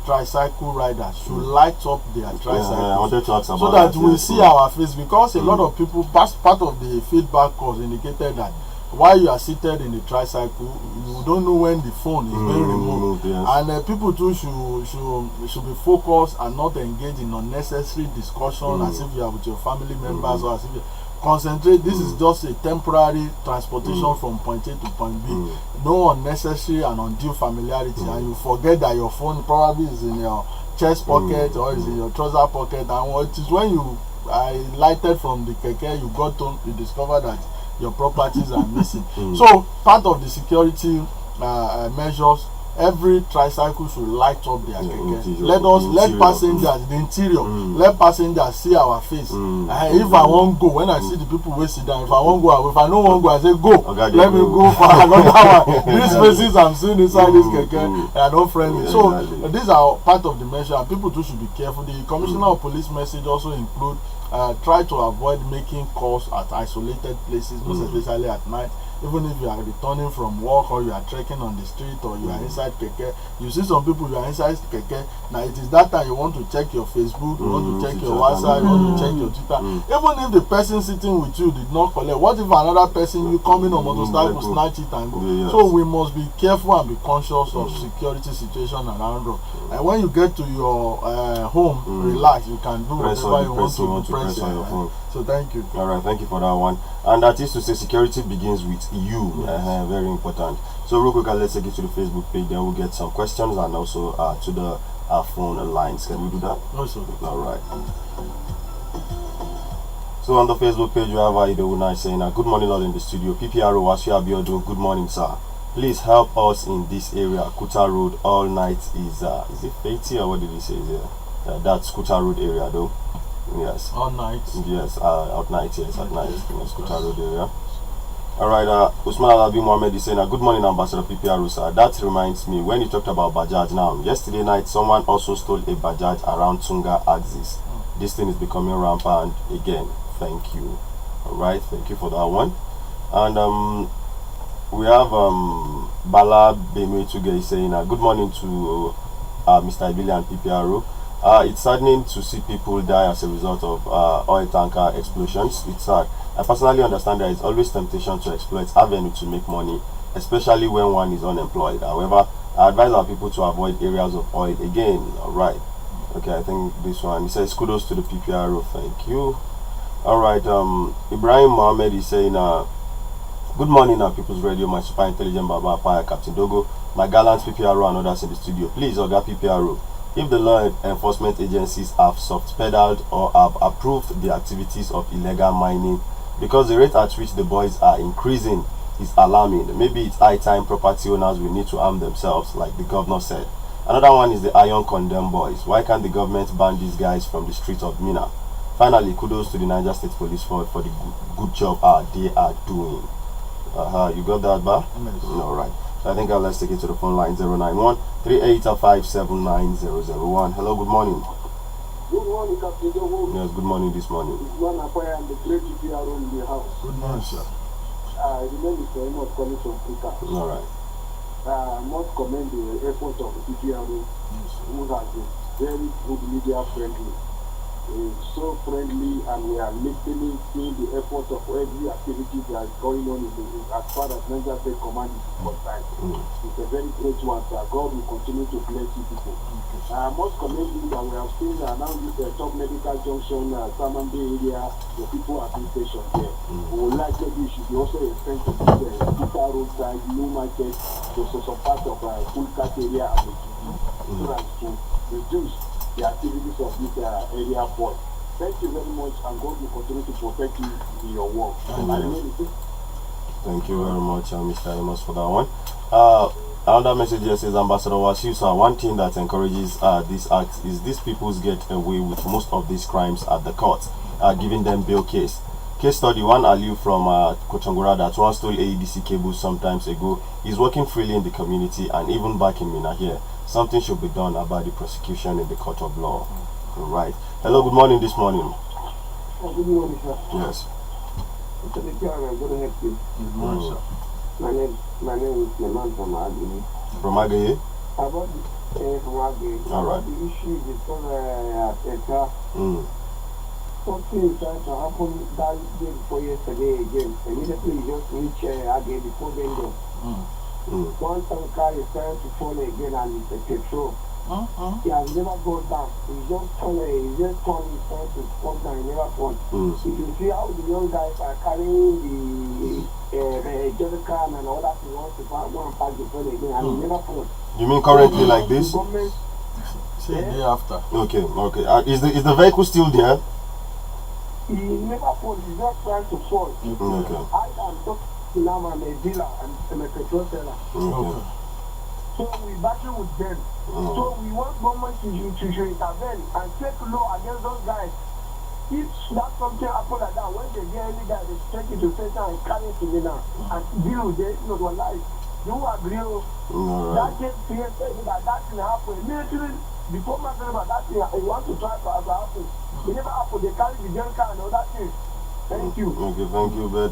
tricycle rider should light up their tricycle, I wanted to ask about so that we see our face, because a lot of people, part of the feedback was indicated that while you are seated in the tricycle, you don't know when the phone is being removed. Yes. And people too should be focused and not engage in unnecessary discussion as if you are with your family members, or as if you concentrate. This is just a temporary transportation from point A to point B. No unnecessary and undue familiarity, and you forget that your phone probably is in your chest pocket or is in your trouser pocket, and it is when you lighted from the keke, you got home, you discover that your properties are missing. So part of the security measures, every tricycle should light up their keke. Let passengers, the interior, let passengers see our face. If I won't go, when I see the people who sit down, if I won't go, if I don't want to go, I say go. Let me go for another one. These faces I'm seeing inside this keke are not friendly. So these are part of the measure, and people too should be careful. The Commissioner of Police message also include try to avoid making calls at isolated places, most especially at night. Even if you are returning from work, or you are trekking on the street, or you are inside keke, you see some people, you are inside keke. Now it is that time you want to check your Facebook, you want to check your WhatsApp, you want to check your Twitter. Even if the person sitting with you did not collect, what if another person you coming on motorcycle snatch it and go? So we must be careful and be conscious of security situation around road. And when you get to your home, relax. You can do whatever you want to press on your phone. So thank you. All right, thank you for that one. And that is to say, security begins with you. Very important. So real quick, let's take it to the Facebook page. Then we'll get some questions, and also to the phone lines. Can we do that? Also. All right. So on the Facebook page, you have Aida saying, "Good morning, all in the studio. PPRO Wasu Abiodun. Good morning, sir. Please help us in this area. Kuta Road all night is it Fati, or what did he say there? That's Kuta Road area, though. Yes. All night. Yes, at night. Yes, at night. In Kuta Road area. All right. Usman Alabi Mohammed is saying, "Good morning, Ambassador PPRO, sir. That reminds me, when you talked about Bajaj now, yesterday night someone also stole a Bajaj around Tunga axis. This thing is becoming rampant again. Thank you." All right, thank you for that one. And we have Bala Bemetuge saying, "Good morning to Mr. Ibili and PPRO. It's saddening to see people die as a result of oil tanker explosions. It's sad. I personally understand there is always temptation to exploit avenue to make money, especially when one is unemployed. However, I advise our people to avoid areas of oil again." All right. Okay, I think this one. He says, "Kudos to the PPRO. Thank you." All right. Ibrahim Mohammed is saying, "Good morning, People's Radio, my super intelligent Baba Paya, Captain Dogo, my gallant PPRO and others in the studio. Please, Oga PPRO, if the law enforcement agencies have soft-pedaled or have approved the activities of illegal mining, because the rate at which the boys are increasing is alarming. Maybe it's high time property owners will need to arm themselves, like the governor said. Another one is the iron condemned boys. Why can't the government ban these guys from the streets of Mina? Finally, kudos to the Niger State Police for the good job they are doing." You got that, Ba? Yes. All right. So I think let's take it to the phone line 091-3857-9001. Hello, good morning. Good morning, Captain Dogo. Yes, good morning this morning. It's one Apoya and the great PPRO in the house. Good morning, sir. The name is Amos calling from Kuta. All right. I must commend the effort of the PPRO, who has been very good media friendly. so friendly, and we are listening, seeing the effort of every activity that is going on as far as Niger State Command is concerned. It's a very great one, sir. God will continue to bless you people. I must commend you that we have seen now this top medical junction, Samande area, the people have been stationed there. We would like maybe you should be also extend to this Peter roadside, New Market, to some part of Fulkat area, so that to reduce the activities of this area boy. Thank you very much, and God will continue to protect you in your work. Thank you very much, Mr. Amos, for that one. Another message here says, Ambassador Wasiu, sir, one thing that encourages this act is these peoples get away with most of these crimes at the court, giving them bail case. Case study, one Aliu from Kochangura that once stole AEDC cables some times ago is working freely in the community and even back in Mina here. Something should be done about the prosecution in the court of law. Right. Hello, good morning this morning. Good morning, sir. Yes. Mr. Victor, I'm going to help you. Good morning, sir. My name is Leman from Agui. From Agaye? About the from Agui. All right. The issue is because something is trying to happen that day before yesterday again. Immediately you just reach Agui before then. One tanker is trying to fall again, and it's a petrol. He has never gone down. He just turned his trying to fall down. He never fall. If you see how the young guys are carrying the jerrycan and all that, he wants to go and pack the phone again, and he never fall. You mean currently like this? Say the day after. Okay. Is the vehicle still there? He never fall. He's just trying to fall. Okay. I am talking now. I'm a dealer and a petrol seller. Okay. So we battle with them. So we want government to intervene and take law against those guys. If that something happen like that, when they get any guy, they take it to center and carry it to me now and deal with it, not one life. You agree? That case created that thing happened. Immediately before my friend about that thing, I want to try to happen. It never happened. They carry the junk car and all that thing. Thank you. Okay, thank you. But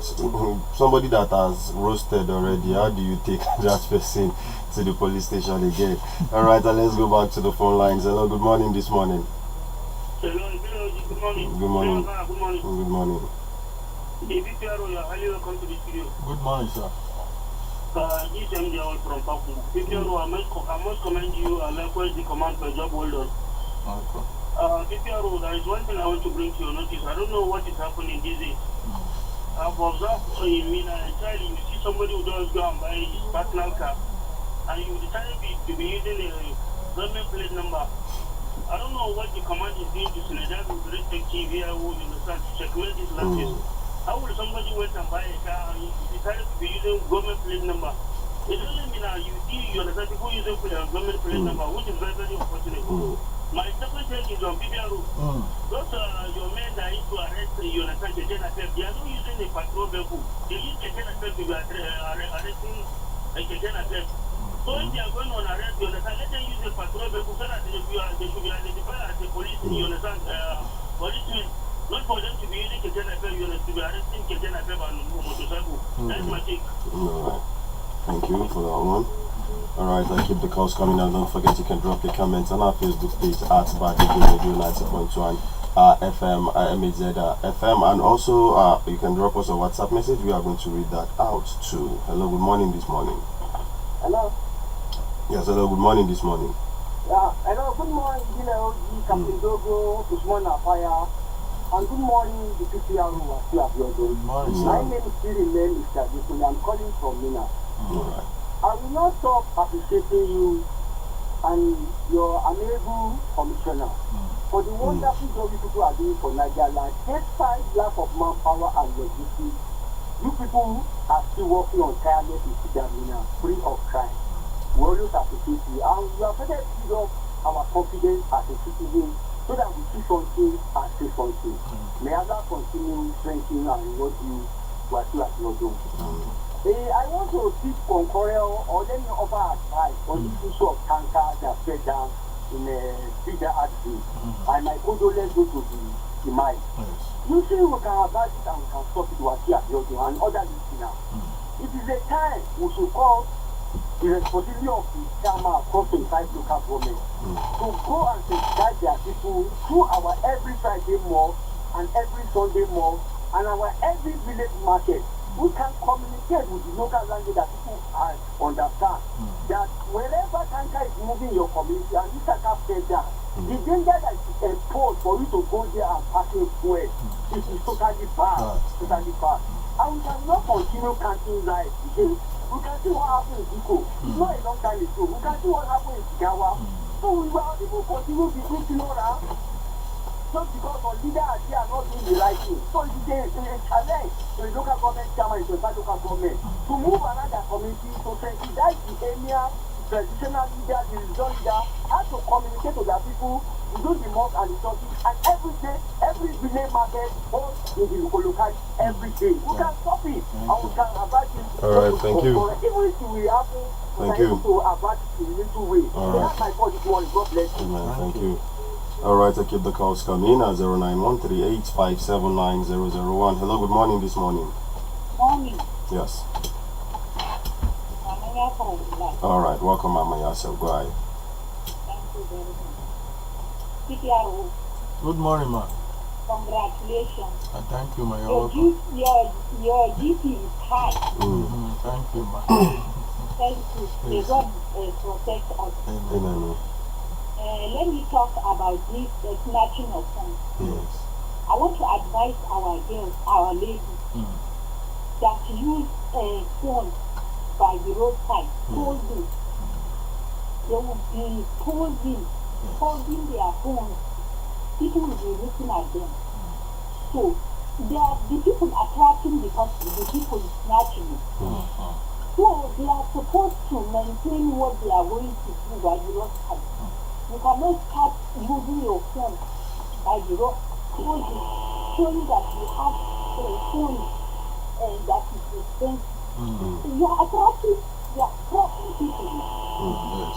somebody that has roasted already, how do you take that person to the police station again? Alright, let's go back to the phone lines. Hello, good morning this morning. Hello, good morning. Good morning. Good morning. Good morning. David Piero, you are highly welcome to the studio. Good morning, sir. This is MDL from Papu. Piero, I must commend you and likewise the command for job well done. Okay. Piero, there is one thing I want to bring to your notice. I don't know what is happening these days. I've observed in Mina entirely, you see somebody who does go and buy his personal car, and you decided to be using a government plate number. I don't know what the command is doing to Senegal with respect to VIO in the sun to checkmate this lapses. How will somebody went and buy a car and you decided to be using government plate number? It doesn't mean that you see you understand people using government plate number, which is very, very unfortunate. My second thing is on PBRO. Those your men that used to arrest you understand Keken Affair, they are not using a patrol vehicle. They use Keken Affair to be arresting Keken Affair. So if they are going on arrest, you understand, let them use a patrol vehicle so that they should be identified as a police, you understand, policemen. Not for them to be using Keken Affair, you understand, to be arresting Keken Affair on motorcycle. That's my take. Alright. Thank you for that one. Alright, I keep the calls coming and don't forget you can drop your comments on our Facebook page at Badeggi Radio 90.1 FM, FM, and also you can drop us a WhatsApp message. We are going to read that out too. Hello, good morning this morning. Hello? Yes, hello, good morning this morning. Yeah, hello, good morning, Captain Dogo, Usman Afaya, and good morning, the people who are still at your door. Good morning, My sir. name is Siri Mel Mr. Dikun. I'm calling from Mina. Alright. I will not stop appreciating you and your amiable commissioner for the wonderful job you people are doing for Nigeria. Despite lack of manpower and logistics, you people are still working on tirelessly to keep Mina free of crime. We always appreciate you, and we have further build up our confidence as a citizen so that we see something and say something. May Allah continue strengthening and reward you to achieve at your door. I want to seek concurrence or let me offer advice on the issue of tankers that fell down in a bigger accident. And my condolence go to the mine. You see, we can avert it and we can stop it to achieve at your door and other listeners. It is a time we should call the responsibility of the chairman across 25 local governments to go and safeguard their people through our every Friday mall and every Sunday mall and our every village market. We can communicate with the local language that people understand. That wherever tanker is moving in your community, and this tanker said that, the danger that is exposed for you to go there and packing fuel is totally bad. Totally bad. And we cannot continue counting lives. We can see what happened in Iko. It's not a long time ago. We can see what happened in Jigawa. So we will even continue to do Flora just because our leaders are not doing the right thing. So it's a challenge to the local government chairman, to the local government, to move around their community, to sensitize the area, traditional leader, the religious leader, how to communicate to their people, to do the mosque and the churches, and every day, every village market, all in the locality, every day. We can stop it, and we can avert it. All right, thank you. Even if we happen, we Thank can you. able to avert it in a little way. All So right. that's my point this morning. God bless you. Amen. Thank you. All right, I keep the calls coming at 091385790001. Hello, good morning this morning. Morning. Yes. Mamanya from Black. All right, welcome, Mama Yasef. Go ahead. Thank you very much. PPRO, Good morning, ma. congratulations. Thank you, ma. You're Your, welcome. your GP is high. Thank you, ma. Thank you. May Yes. God protect us. Amen. Amen. Let me talk about this snatching of funds. Yes. I want to advise our girls, our ladies, that use phones by the roadside, holding. They will be holding their phones. People will be looking at them. So, they are the people attracting the people snatching it. So, they are supposed to maintain what they are going to do by the roadside. You cannot start using your phone by the road, showing that you have a phone that is expensive. You are attracting people.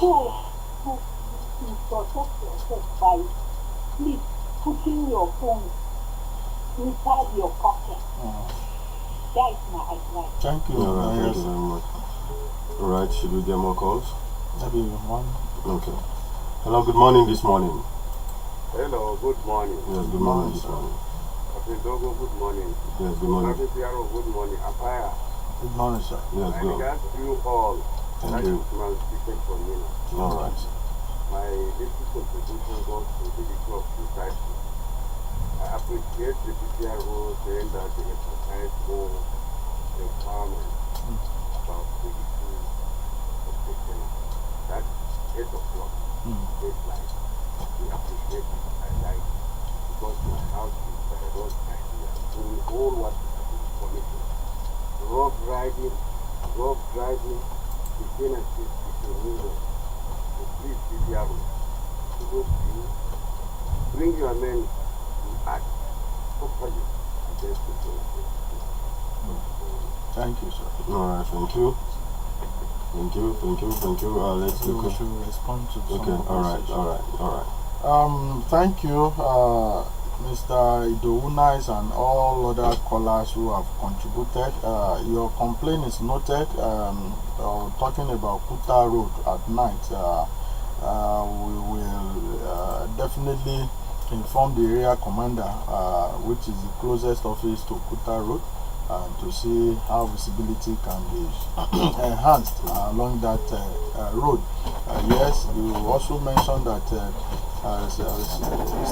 So, to protect yourself by please putting your phone inside your pocket. That is my advice. Thank you. All right, thank you Yes. very much. All right, should we get more calls? Maybe one. Okay. Hello, good morning this morning. Hello, good morning. Yes, good morning this morning. Captain Dogo, good morning. Yes, good morning. Captain Piero, good morning. Apaya, Good morning, sir. Yes, I go. regards to you all. Thank That you. is my speaking for me. All right. My little contribution goes to the issue of society. I appreciate the PPRO saying that they exercise more empowerment about the issue of taking that 8 o'clock deadline. We appreciate it. I like it. Because my house is by the roadside. We are doing all what we have been committed. Rough driving, between and between windows. So please, PPRO, kudos to you. Bring your men to act properly against the police. Thank you, sir. All right, thank you. Thank you. Let's We look. should respond to some Okay, of all those right, issues. all right, all right. Thank you, Mr. Idounas and all other callers who have contributed. Your complaint is noted. Talking about Kuta Road at night, we will definitely inform the area commander, which is the closest office to Kuta Road, to see how visibility can be enhanced along that road. Yes, you also mentioned that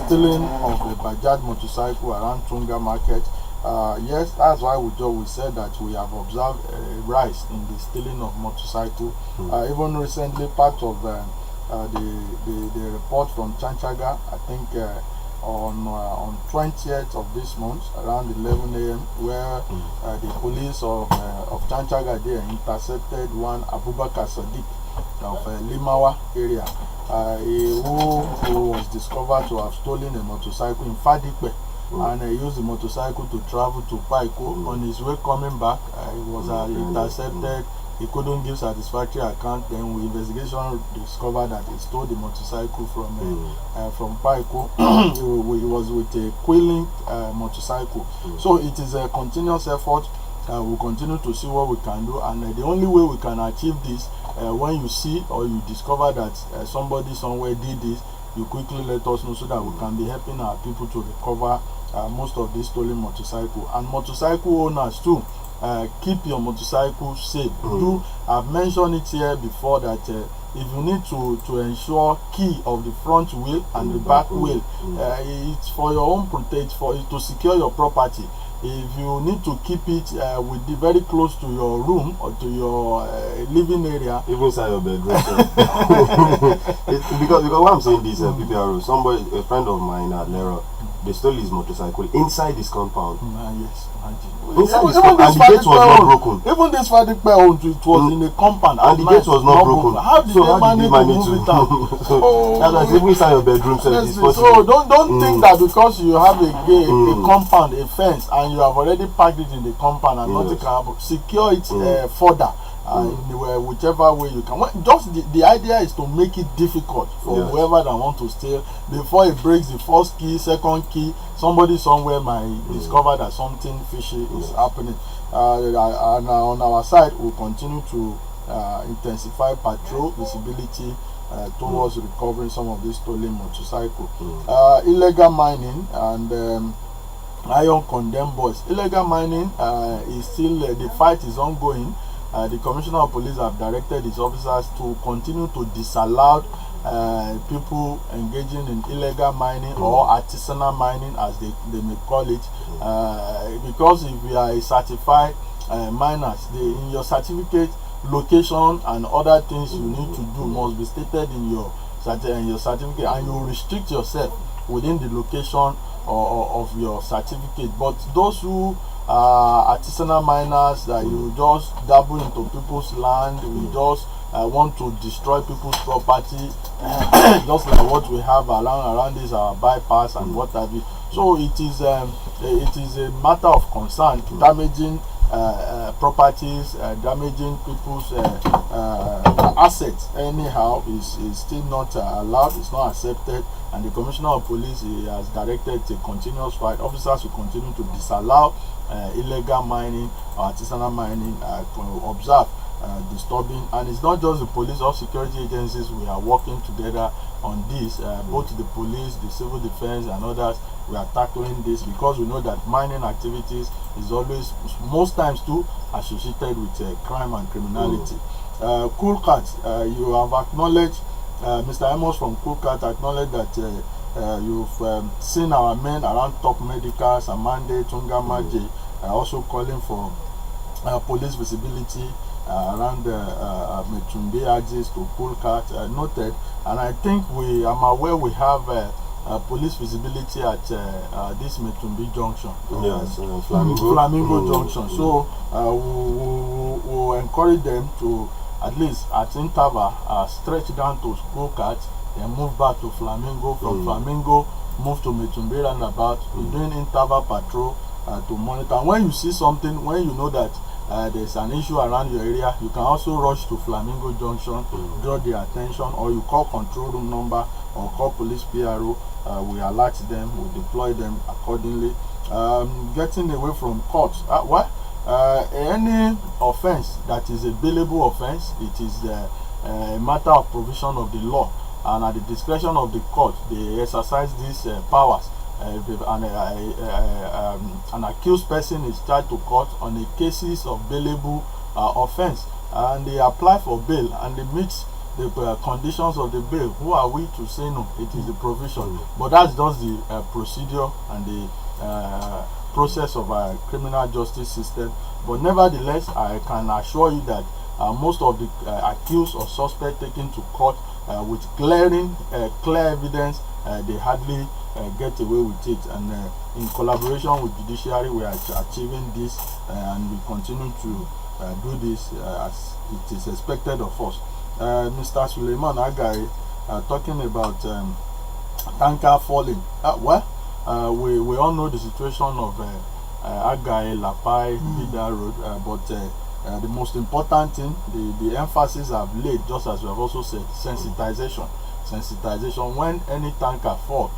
stealing of a Bajaj motorcycle around Tunga Market. Yes, that's why we said that we have observed a rise in the stealing of motorcycle. Even recently, part of the report from Chanchaga, I think on 20th of this month, around 11 a.m., where the police of Chanchaga there intercepted one Abubakar Sadiq of Limawa area, who was discovered to have stolen a motorcycle in Fadikpe, and used the motorcycle to travel to Paiko. On his way coming back, he was intercepted. He couldn't give satisfactory account. Then investigation discovered that he stole the motorcycle from Paiko. He was with a Quilling motorcycle. So it is a continuous effort. We'll continue to see what we can do, and the only way we can achieve this when you see or you discover that somebody somewhere did this, you quickly let us know so that we can be helping our people to recover most of these stolen motorcycle. And motorcycle owners too, keep your motorcycle safe. I've mentioned it here before that if you need to ensure key of the front wheel and the back wheel, it's for your own protection, for it to secure your property. If you need to keep it with the very close to your room or to your living area, even inside your bedroom. because why I'm saying this, PPRO, a friend of mine at Lero, they stole his motorcycle inside his compound. Yes, imagine. Inside his compound, and the gate was not broken. Even this Fadipe owned, it was in a compound, and the gate was not broken. How did they manage to move it out? So that's why even inside your bedroom, so don't think that because you have a gate, a compound, a fence, and you have already packed it in the compound and nothing can happen. Secure it further. Whichever way you can. Just the idea is to make it difficult for whoever that want to steal. Before it breaks the first key, second key, somebody somewhere might discover that something fishy is happening. And on our side, we'll continue to intensify patrol visibility towards recovering some of these stolen motorcycles. Illegal mining and iron condemned boys. Illegal mining is still the fight is ongoing. The Commissioner of Police have directed his officers to continue to disallow people engaging in illegal mining or artisanal mining, as they may call it, because if you are a certified miners, in your certificate, location and other things you need to do must be stated in your certificate, and you restrict yourself within the location of your certificate. But those who artisanal miners that you just dabble into people's land, you just want to destroy people's property, just like what we have around this our bypass and what have you. So it is a matter of concern. Damaging properties, damaging people's assets anyhow is still not allowed. It's not accepted, and the Commissioner of Police has directed a continuous fight. Officers will continue to disallow illegal mining or artisanal mining, observe disturbing, and it's not just the police or security agencies. We are working together on this, both the police, the civil defense and others. We are tackling this because we know that mining activities is always, most times too, associated with crime and criminality. Cool Cat, you have acknowledged, Mr. Amos from Cool Cat acknowledged that you've seen our men around Top Medicals, Amande, Tungamaje, also calling for police visibility around Metumbe axis to Cool Cat, noted. And I think I'm aware we have police visibility at this Metumbe junction. Yes, Flamingo Junction. So we'll encourage them to, at least at interval, stretch down to Cool Cat and move back to Flamingo. From Flamingo, move to Metumbe roundabout. We're doing interval patrol to monitor. And when you see something, when you know that there's an issue around your area, you can also rush to Flamingo Junction, draw their attention, or you call control room number or call police PRO. We alert them, we deploy them accordingly. Getting away from courts. Any offense that is a bailable offense, it is a matter of provision of the law, and at the discretion of the court, they exercise these powers. An accused person is charged to court on the cases of bailable offense, and they apply for bail and they meet the conditions of the bail. Who are we to say no? It is the provision, but that's just the procedure and the process of our criminal justice system. But nevertheless, I can assure you that most of the accused or suspect taken to court with clear evidence, they hardly get away with it. And in collaboration with judiciary, we are achieving this, and we continue to do this as it is expected of us. Mr. Suleiman Agai, talking about tanker falling. We all know the situation of Agai, Lapai, Vida Road, but the most important thing, the emphasis I've laid, just as we have also said, sensitization. When any tanker fall,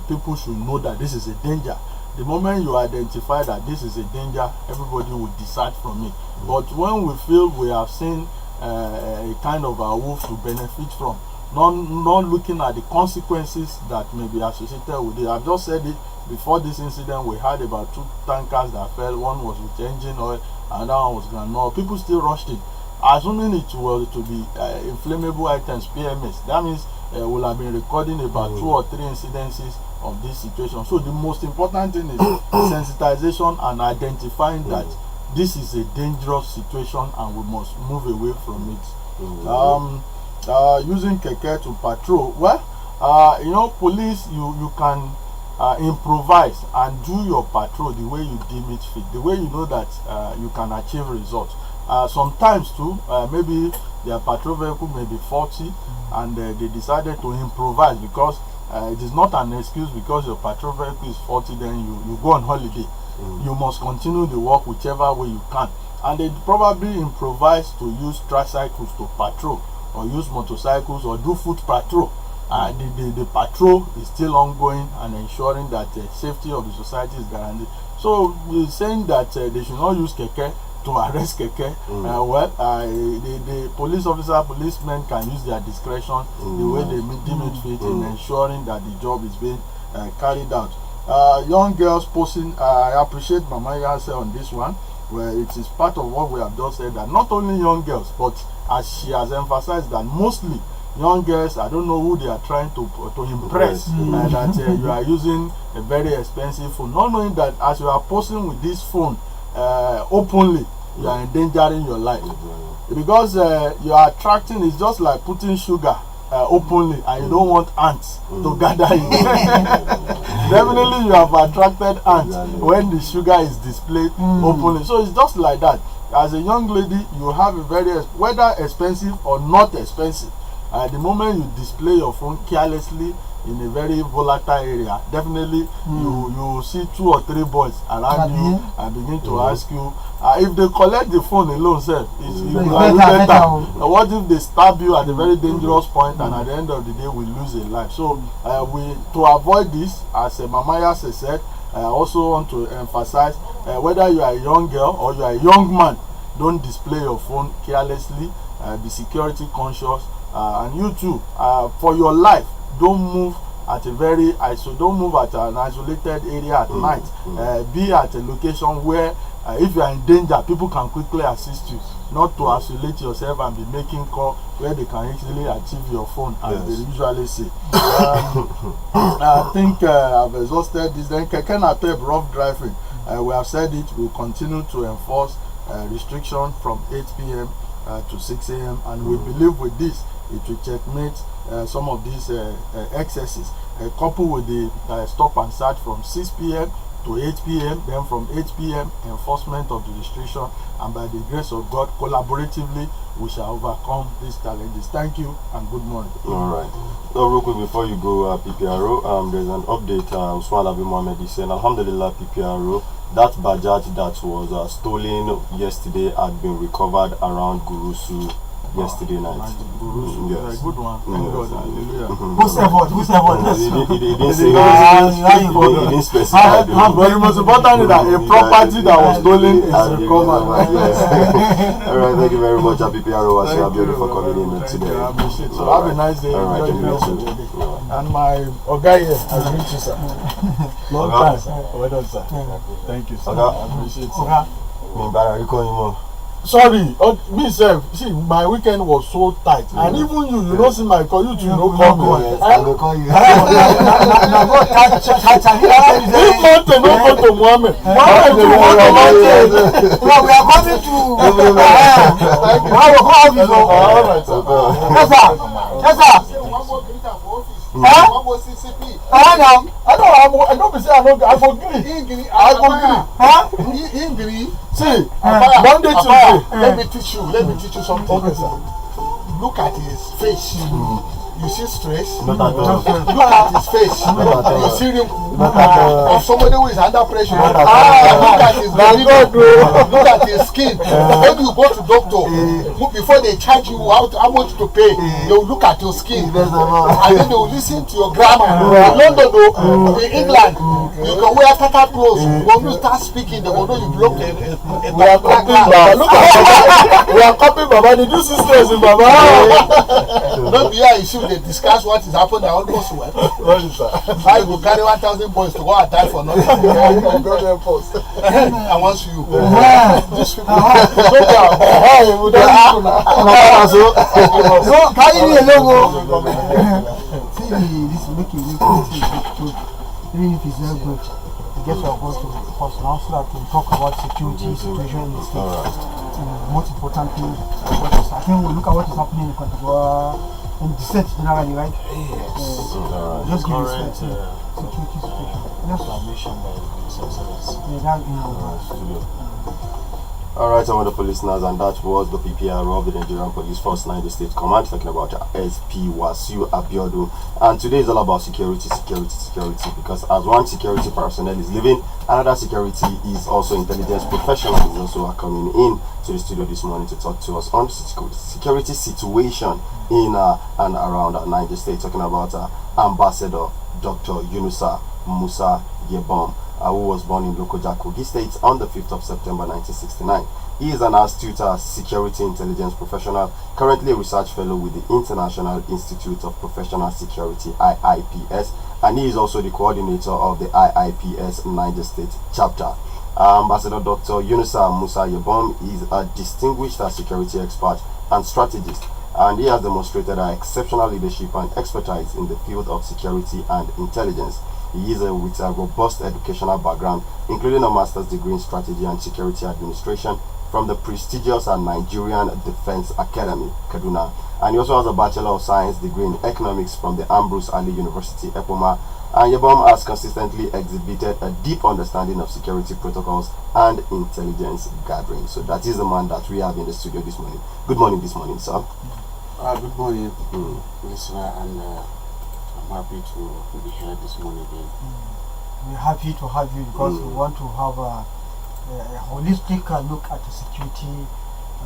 people should know that this is a danger. The moment you identify that this is a danger, everybody will decide from it. But when we feel we have seen a kind of a wolf to benefit from, not looking at the consequences that may be associated with it. I've just said it. Before this incident, we had about 2 tankers that fell. One was with engine oil, another one was granule. People still rushed it, assuming it was to be inflammable items, PMS. That means we'll have been recording about 2 or 3 incidences of this situation. So the most important thing is sensitization and identifying that this is a dangerous situation and we must move away from it. Using keke to patrol, well, police, you can improvise and do your patrol the way you deem it fit, the way you know that you can achieve results. Sometimes too, maybe their patrol vehicle may be faulty and they decided to improvise, because it is not an excuse because your patrol vehicle is faulty, then you go on holiday. You must continue the work whichever way you can. And they probably improvise to use tricycles to patrol, or use motorcycles, or do foot patrol. The patrol is still ongoing and ensuring that the safety of the society is guaranteed. So we're saying that they should not use keke to arrest keke. The police officer, policemen can use their discretion the way they deem it fit in ensuring that the job is being carried out. Young girls posting, I appreciate Mama Yase on this one, where it is part of what we have just said, that not only young girls, but as she has emphasized, that mostly young girls, I don't know who they are trying to impress, that you are using a very expensive phone, not knowing that as you are posting with this phone openly, you are endangering your life, because you are attracting. It's just like putting sugar openly, and you don't want ants to gather in. Definitely you have attracted ants when the sugar is displayed openly. So it's just like that. As a young lady, you have a very, whether expensive or not expensive, the moment you display your phone carelessly in a very volatile area, definitely you see 2 or 3 boys around you and begin to ask you, if they collect the phone alone, sir, better. What if they stab you at a very dangerous point, and at the end of the day we lose a life? So to avoid this, as Mama Yase said, I also want to emphasize, whether you are a young girl or you are a young man, don't display your phone carelessly. Be security conscious, and you too, for your life, don't move at a very don't move at an isolated area at night. Be at a location where if you are in danger, people can quickly assist you, not to isolate yourself and be making call where they can easily achieve your phone, as they usually say. I think I've exhausted this. Then keke napep, rough driving, we have said it, we'll continue to enforce restriction from 8 p.m. To 6 a.m. and we believe with this it will checkmate some of these excesses, coupled with the stop and search from 6 p.m. to 8 p.m. then from 8 p.m. enforcement of the restriction, and by the grace of God, collaboratively we shall overcome these challenges. Thank you and good morning. Alright. So real quick before you go, PPRO, there's an update. Usman Abi Mohammed is saying, Alhamdulillah, PPRO, that Bajaj that was stolen yesterday had been recovered around Gurusu yesterday night. Gurusu, yes. Good one. Thank God. Hallelujah. Who's effort? He didn't say he didn't specify. But the most important is that a property that was stolen is recovered. Alright, thank you very much, PPRO. I see you for coming in today. I appreciate it. So have a nice day. Alright, Enjoy the rest of the day. And my Oga here, I meet you, sir. Long time, sir. Well done, sir. Thank you, sir. I appreciate it. Sorry, me sef, see, my weekend was so tight, and even you don't see my call, you too no call me. I will call you. If Mountain no go to Mohammed, Mohammed to Mountain. Well, we are coming to Alright, sir. Yes, sir. I don't be say I don't. I agree. I agree. See, Monday, Tuesday. Let me teach you something. Okay, sir. Look at his face. You see stress? Not at all. Look at his face. Not at all. You see him Not at all. of somebody who is under pressure. Not at all. Look at his body. Look at his skin. When you go to doctor, before they charge you how much to pay, they will look at your skin. And then they will listen to your grammar. In London though, in England, you can wear tattered clothes. When you start speaking, they will know you belong to a We are copying Baba. Look at we are copying Baba. Did you see stress in Baba? Not be here, you see, they discuss what is happening. I almost went. What is that? I will carry 1,000 boys to go and die for nothing. God help us. I want you. This people. Hey, we don't need to now. No, carry me along. See, this is making me feel even if it's not good. I guess we're going to first now so that we talk about security situation in the state. Most importantly, I think we look at what is happening in Cote in the state generally, right? Yes. Just give respect to security situation. Alright, wonderful listeners, and that was the PPR of the Nigerian Police Force Niger State Command, talking about SP Wasiu Abiodun. And today is all about security, because as one security personnel is leaving, another security is also intelligence professional is also coming in to the studio this morning to talk to us on the security situation in and around Niger State, talking about Ambassador Dr. Yunusa Musa Yebom, who was born in Lokoja, Kogi State on the 5th of September 1969. He is an astute security intelligence professional, currently a research fellow with the International Institute of Professional Security, IIPS, and he is also the coordinator of the IIPS Niger State chapter. Ambassador Dr. Yunusa Musa Yebom is a distinguished security expert and strategist, and he has demonstrated exceptional leadership and expertise in the field of security and intelligence. He is with a robust educational background, including a master's degree in strategy and security administration from the prestigious Nigerian Defense Academy, Kaduna. And he also has a Bachelor of Science degree in economics from the Ambrose Ali University, Epoma. And Yebom has consistently exhibited a deep understanding of security protocols and intelligence gathering. So that is the man that we have in the studio this morning. Good morning this morning, sir. Good morning, listener, and I'm happy to be here this morning again. We're happy to have you because we want to have a holistic look at the security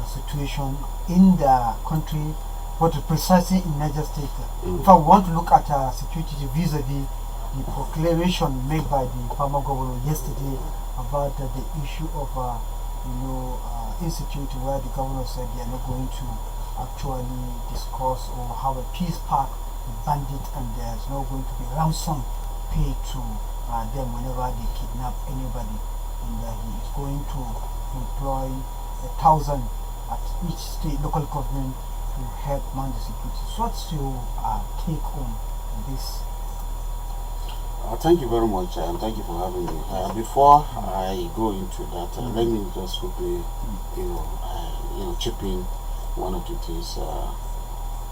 situation in the country, but precisely in Niger State. In fact, we want to look at security vis-a-vis the proclamation made by the former governor yesterday about the issue of insecurity, where the governor said they are not going to actually discuss or have a peace park with bandits, and there's not going to be ransom paid to them whenever they kidnap anybody, and he is going to employ 1,000 at each state local government to help man the security. So what's your take on this? Thank you very much, and thank you for having me. Before I go into that, let me just quickly, chip in one or two things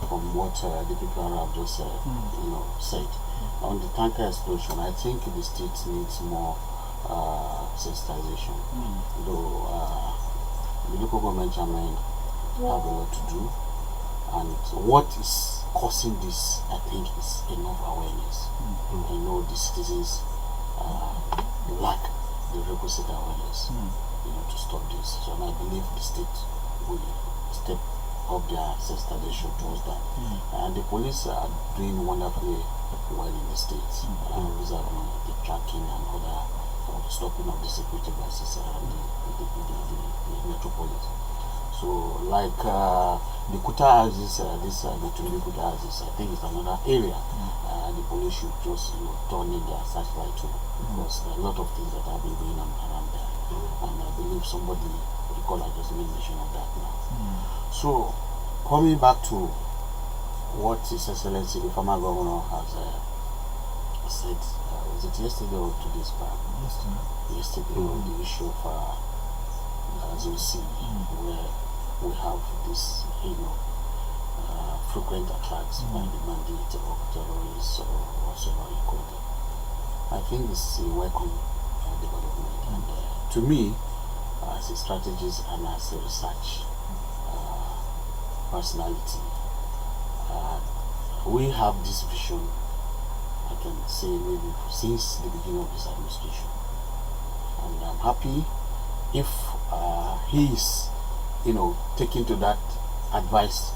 from what the people have just said. On the tanker explosion, I think the state needs more sensitization. Though the local government chairman have a lot to do, and what is causing this, I think, is enough awareness. I know the citizens lack the requisite awareness, to stop this. So I believe the state will step up their sensitization towards that. And the police are doing wonderfully well in the states, vis-a-vis the tracking and other the stopping of the security devices around the metropolis. So, like the Kuta houses, the Kuta houses, I think it's another area the police should just turn in their searchlight to, because there are a lot of things that have been going on around there, and I believe somebody, the caller just made mention of that now. So, coming back to what His Excellency the former governor has said, was it yesterday or 2 days back? Yesterday on the issue of Zone C, where we have this, frequent attacks by the bandit or terrorists or whatever you call them. I think this is a welcome development, and to me, as a strategist and as a research personality, we have this vision, I can say maybe since the beginning of this administration, and I'm happy if he is, taking to that advice,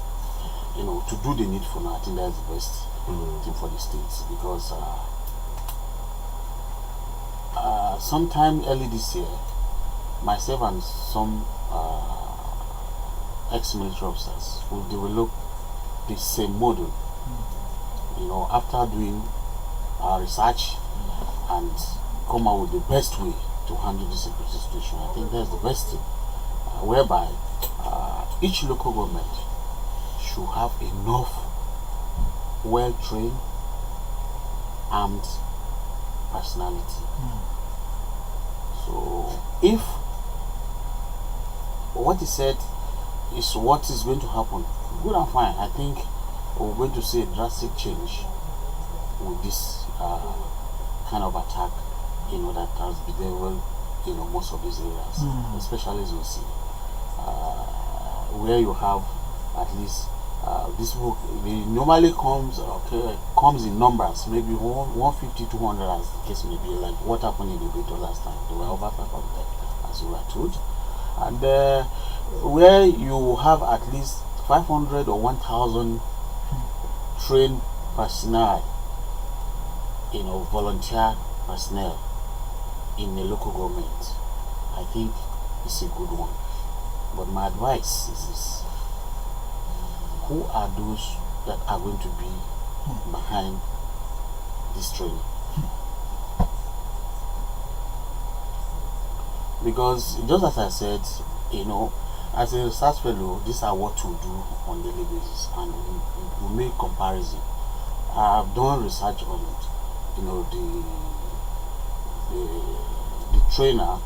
to do the needful. Now I think that's the best thing for the states, because sometime early this year, myself and some ex-military officers will develop the same model, after doing our research and come out with the best way to handle this security situation. I think that's the best thing, whereby each local government should have enough well-trained armed personality. So if what he said is what is going to happen, good and fine. I think we're going to see a drastic change with this kind of attack, that has bedeviled, most of these areas, especially as you see, where you have at least this book. It normally comes in numbers, maybe 150, 200, as the case may be, like what happened in the Beto last time. There were over 500, as you were told, and where you have at least 500 or 1,000 trained personnel, volunteer personnel in the local government, I think it's a good one. But my advice is this: who are those that are going to be behind this training? Because just as I said, as a research fellow, these are what we do on a daily basis, and we make comparison. I've done research on the trainer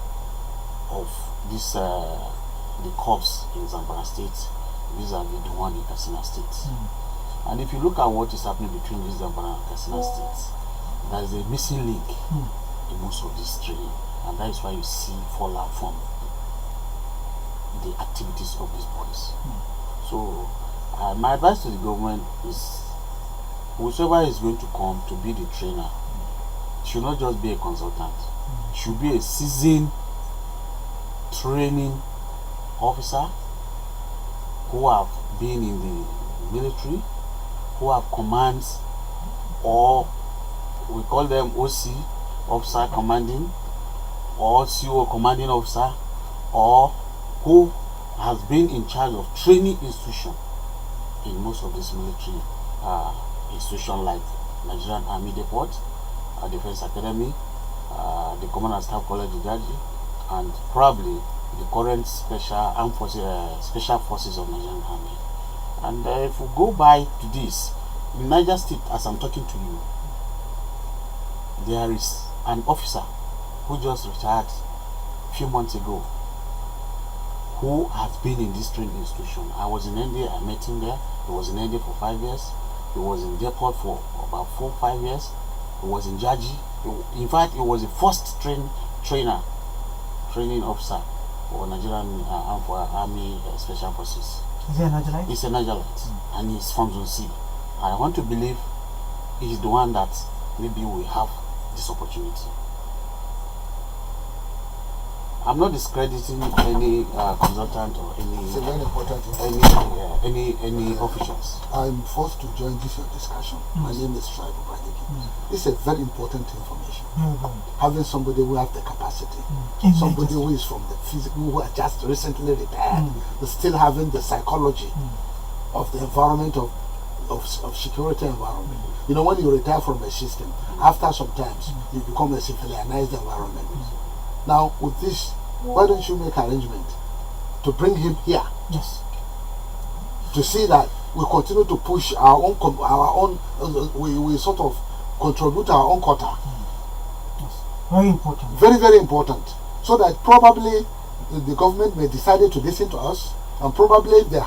of this the corps in Zamfara State vis-a-vis the one in Katsina State. And if you look at what is happening between this Zamfara and Katsina States, there is a missing link in most of this training, and that is why you see fallout from the activities of these boys. So my advice to the government is, whoever is going to come to be the trainer should not just be a consultant, should be a seasoned training officer who have been in the military, who have commands, or we call them OC, officer commanding, or CO, commanding officer, or who has been in charge of training institution in most of this military institution, like Nigerian Army Depot, Defense Academy, the Command and Staff College Ijaji, and probably the current special forces of Nigerian Army. And if we go by to this, in Niger State, as I'm talking to you, there is an officer who just retired a few months ago, who has been in this training institution. I was in India, I met him there. He was in India for 5 years. He was in depot for about 4 or 5 years. He was in Jaji. In fact, he was the first training officer for Nigerian Army Special Forces. Is he a Nigerite? He's a Nigerite, and he's from Zone C. I want to believe he's the one that maybe will have this opportunity. I'm not discrediting any consultant or It's a very important any officials. I'm forced to join this discussion. My name is Badeggi. This is a very important information. Having somebody who has the capacity, somebody who is from the physical, who are just recently retired, but still having the psychology of the environment of security environment. When you retire from a system, after some times you become a civilianized environment. Now, with this, why don't you make arrangement to bring him here? Yes. To see that we continue to push our own, we sort of contribute our own quota. Yes. Very important. Very, very important. So that probably the government may decide to listen to us, and probably if they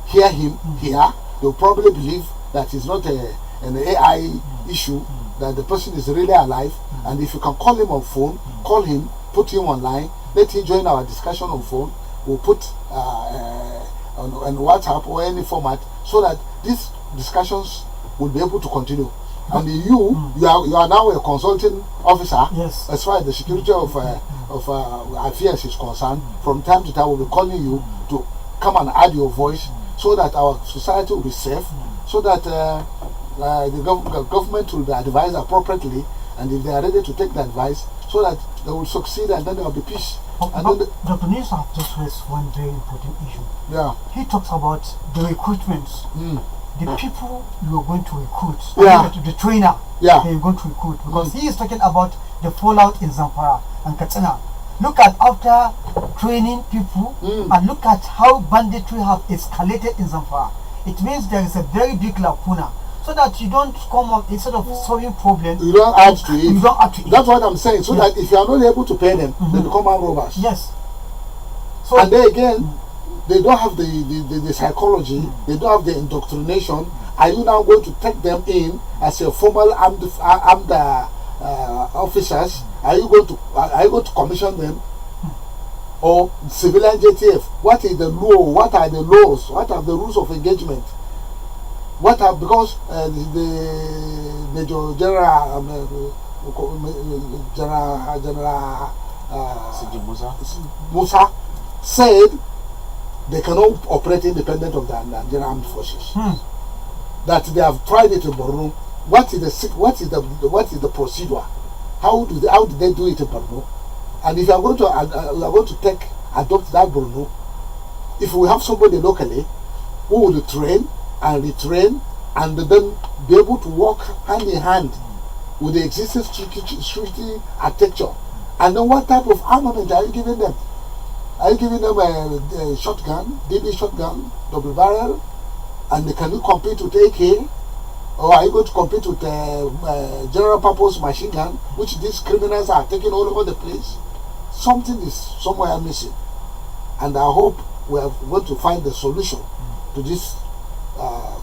hear him here, they'll probably believe that it's not an AI issue, that the person is really alive, and if you can call him on phone, call him, put him online, let him join our discussion on phone. We'll put on WhatsApp or any format, so that this discussions will be able to continue. And you are now a consulting officer. Yes. As far as the security of affairs is concerned. From time to time, we'll be calling you to come and add your voice, so that our society will be safe, so that the government will be advised appropriately, and if they are ready to take the advice, so that they will succeed, and then there will be peace. Dr. Nisa have just raised one very important issue. Yeah. He talks about the recruitments. The people you are going to recruit, the trainer that you're going to recruit, because he is talking about the fallout in Zamfara and Katsina. Look at after training people and look at how banditry have escalated in Zamfara. It means there is a very big lacuna, so that you don't come up instead of solving problems. You don't add to it. You don't add to it. That's what I'm saying. So that if you are not able to pay them, they become armed robbers. Yes. So and then again, they don't have the psychology, they don't have the indoctrination. Are you now going to take them in as a formal armed officers? Are you going to commission them, or civilian JTF? What is the law? What are the laws? What are the rules of engagement? What are, because the Major General Musa said they cannot operate independent of the Nigerian armed forces. That they have tried it in Borno. What is the procedure? How did they do it in Borno? And if you are going to adopt that Borno, if we have somebody locally who will train and retrain and then be able to work hand in hand with the existing security architecture, and then what type of armament are you giving them? Are you giving them a shotgun, DB shotgun, double barrel, and can you compete with AK? Or are you going to compete with general purpose machine gun, which these criminals are taking all over the place? Something is somewhere missing, and I hope we are going to find the solution to these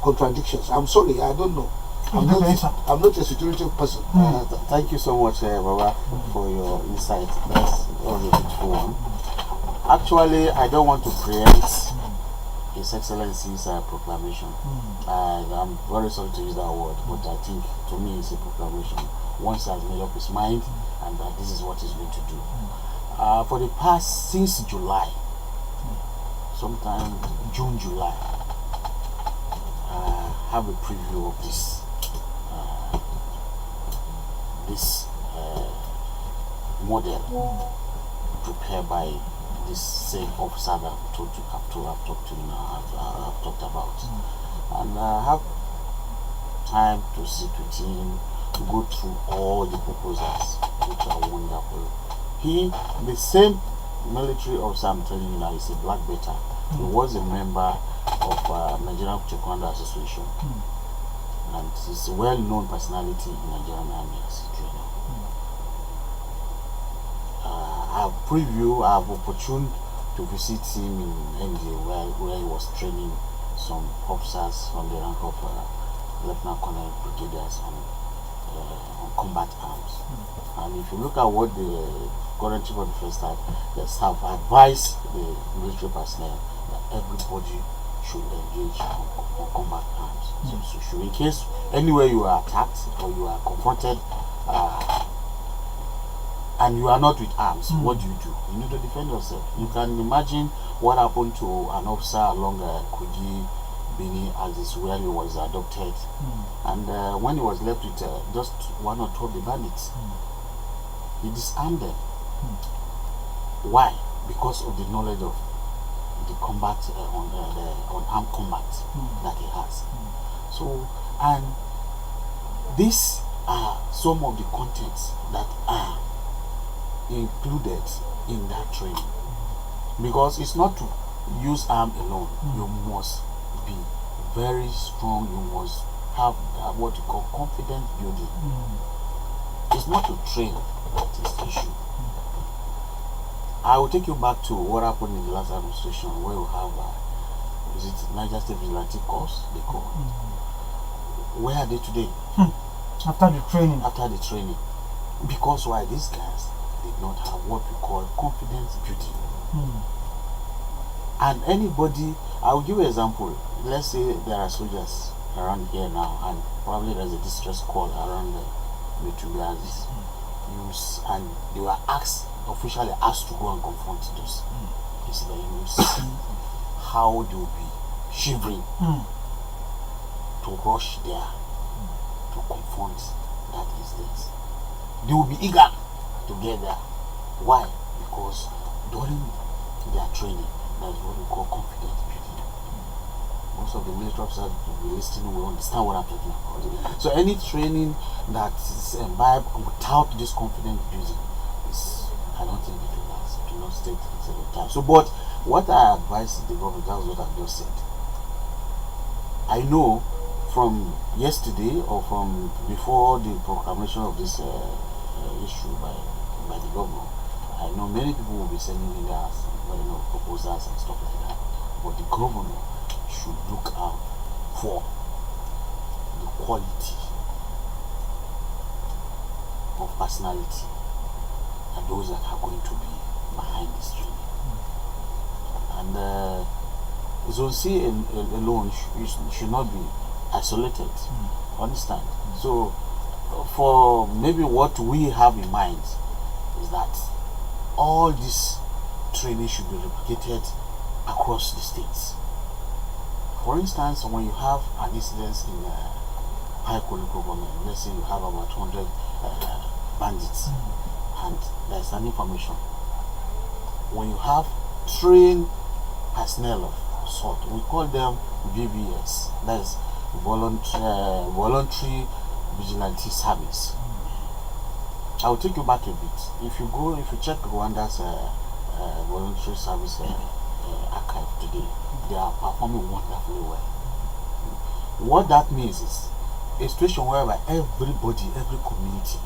contradictions. I'm sorry, I don't know. I'm not a security person. Thank you so much, Baba, for your insight. That's a beautiful one. Actually, I don't want to preempt His Excellency's proclamation. I'm very sorry to use that word, but I think to me it's a proclamation. Once he has made up his mind, and that this is what he's going to do. For the past, since July, sometime June, July, I have a preview of this model prepared by this same officer that I've talked to you now, I've talked about. And I have time to sit with him, to go through all the proposals, which are wonderful. The same military officer I'm telling you now, is a black beta. He was a member of Nigerian Taekwondo Association, and he's a well-known personality in Nigerian Army as a trainer. I have opportunity to visit him in NDA where he was training some officers from the rank of Lieutenant Colonel Brigadiers on combat arms. And if you look at what the current chief of defense staff have advised the military personnel, that everybody should engage on combat arms. So in case anywhere you are attacked or you are confronted and you are not with arms, what do? You need to defend yourself. You can imagine what happened to an officer along Kuji Bini as is where he was adopted, and when he was left with just one or two of the bandits, he disarmed them. Why? Because of the knowledge of the combat on armed combat that he has. So, and these are some of the contents that are included in that training, because it's not to use arm alone. You must be very strong. You must have what you call confidence building. It's not to train that is the issue. I will take you back to what happened in the last administration, where we have is it Niger State Vigilante Corps they call. Where are they today? After the training. Because why? These guys did not have what we call confidence building. And anybody, I will give you an example. Let's say there are soldiers around here now, and probably there's a distress call around the Metubiazis. And they were officially asked to go and confront those incidents. You see how they will be shivering to rush there to confront that incident. They will be eager to get there. Why? Because during their training, that's what we call confidence building. Most of the military officers will be listening, will understand what I'm talking about. So any training that is imbibed without this confidence building is, I don't think it will last. It will not stay the time. So, but what I advise the government, that's what I've just said. I know from yesterday or from before the proclamation of this issue by the governor, I know many people will be sending in their proposals and stuff like that. But the governor should look out for the quality of personality and those that are going to be behind this training. And Zone C alone should not be isolated. Understand? So, for maybe what we have in mind is that all this training should be replicated across the states. For instance, when you have an incident in high local government, let's say you have about 100 bandits, and there's an information. When you have trained personnel of sort, we call them VVS, that's voluntary vigilante service. I will take you back a bit. If you check Rwanda's voluntary service archive today, they are performing wonderfully well. What that means is a situation whereby everybody, every community,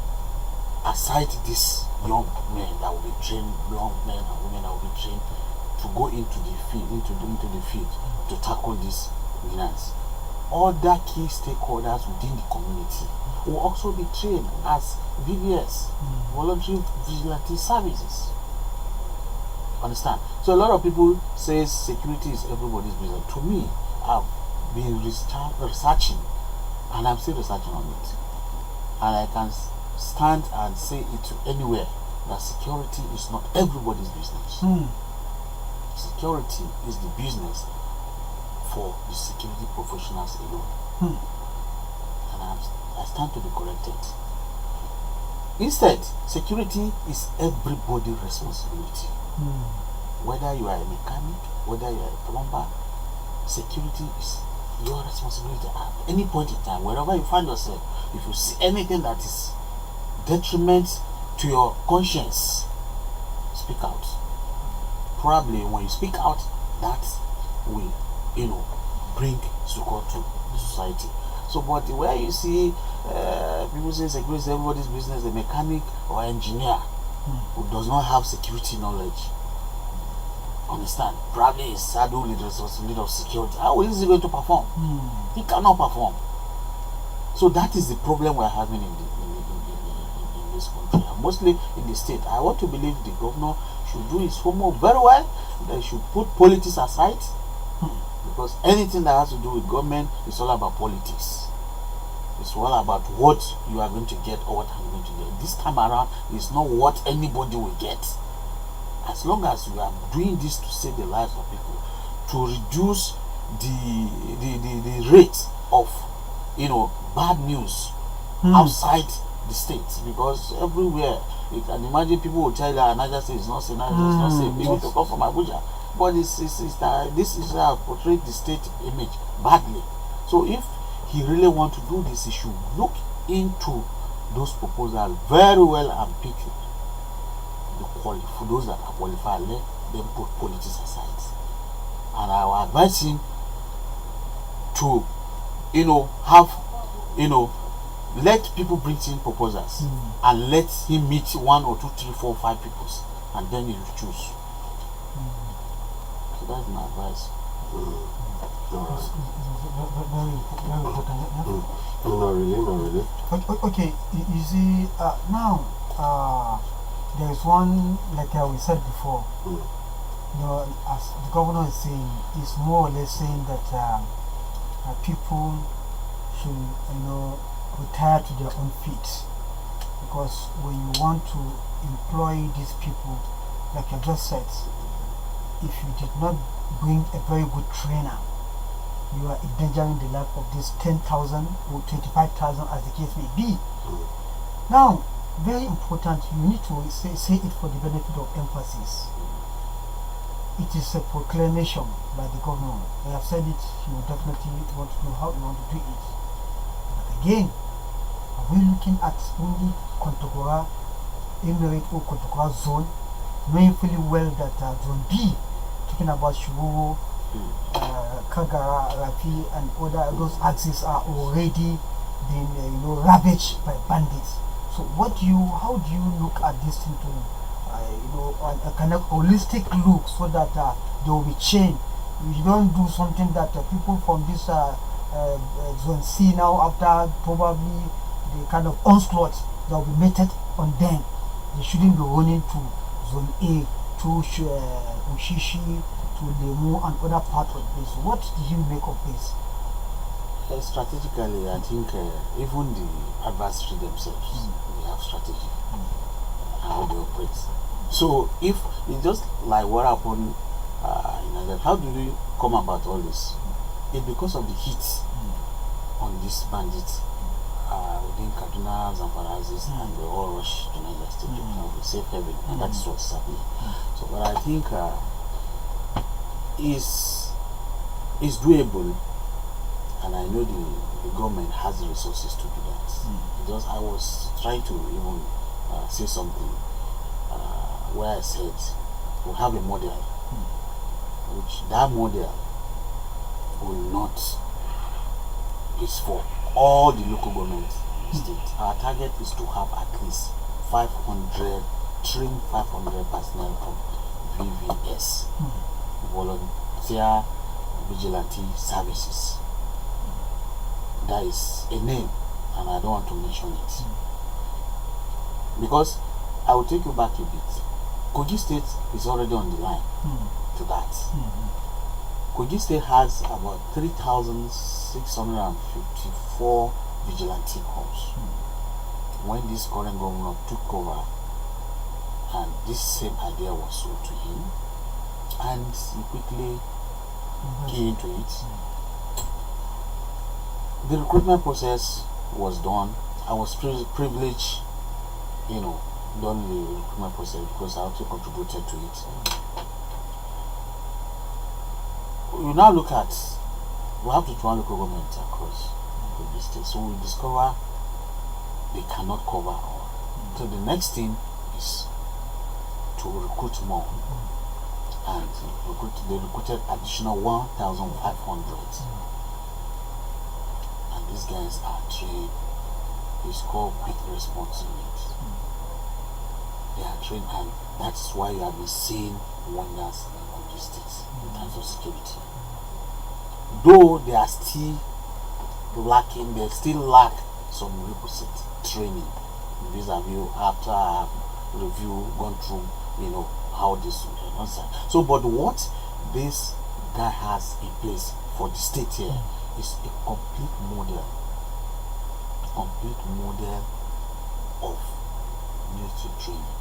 aside these young men that will be trained, young men and women that will be trained to go into the field to tackle these violence. Other key stakeholders within the community will also be trained as VVS, voluntary vigilante services. Understand? So a lot of people say security is everybody's business. To me, I've been researching, and I'm still researching on it, and I can stand and say it to anywhere that security is not everybody's business. Security is the business for the security professionals alone. And I stand to be corrected. Instead, security is everybody's responsibility. Whether you are a mechanic, whether you are a plumber, security is your responsibility at any point in time. Wherever you find yourself, if you see anything that is detriment to your conscience, speak out. Probably when you speak out, that will, bring succor to the society. So, but where you see people say security is everybody's business, a mechanic or engineer who does not have security knowledge, understand, probably is saddled with the responsibility of security. How is he going to perform? He cannot perform. So that is the problem we're having in this country, and mostly in the state. I want to believe the governor should do his homework very well. They should put politics aside, because anything that has to do with government is all about politics. It's all about what you are going to get or what I'm going to get. This time around, it's not what anybody will get. As long as we are doing this to save the lives of people, to reduce the rate of bad news outside the states, because everywhere you can imagine people will tell you Niger State is not safe, Niger State is not safe. People to come from Abuja, but this is portrayed the state image badly. So if he really want to do this, he should look into those proposals very well and pick for those that are qualified. Let them put politics aside, and I will advise him to let people bring in proposals and let him meet 1 or 2, 3, 4, 5 people, and then he will choose. So that's my advice. Not really. Okay, you see, now there is one, like we said before, as the governor is saying, is more or less saying that people should, retire to their own feet, because when you want to employ these people, like I just said, if you did not bring a very good trainer, you are endangering the life of these 10,000 or 25,000 as the case may be. Now, very important, you need to say it for the benefit of emphasis. It is a proclamation by the governor. I have said it, you will definitely want to know how you want to do it. But again, are we looking at only Kontagora Emirate or Kontagora zone, knowing fully well that zone B, talking about Shiroro, Kagara, Rafi, and other those axes are already being ravaged by bandits. So how do you look at this thing to a kind of holistic look, so that there will be change? You don't do something that people from this zone C now, after probably the kind of onslaught that will be meted on them, they shouldn't be running to zone A, to Ushishi, to Lemu and other parts of this. What do you make of this? Strategically, I think even the adversary themselves, they have strategy how they operate. So if it's just like what happened how do we come about all this? It's because of the heat on these bandits within Kaduna, Zamfarazis, and they all rush to Niger State to be safe haven, and that's what's happening. So what I think is doable, and I know the government has the resources to do that. Because I was trying to even say something where I said we have a model, which that model will not is for all the local government states. Our target is to have at least 500 personnel of VVS, volunteer vigilante services. That is a name, and I don't want to mention it because I will take you back a bit. Kogi State is already on the line to that. Kogi State has about 3,654 vigilante corps. When this current governor took over, and this same idea was sold to him, and he quickly came into it. The recruitment process was done. I was privileged, done the recruitment process because I also contributed to it. We now look at, we have to run local government across the state. So we discover they cannot cover all. So the next thing is to recruit more. And they recruited additional 1,500. And these guys are trained. It's called quick response units. They are trained, and that's why you have been seeing wonders in the states in terms of security. Though they are still lacking, they still lack some requisite training vis-a-vis after I have gone through, how this will be answered. So, but what this guy has in place for the state here is a complete model of military training.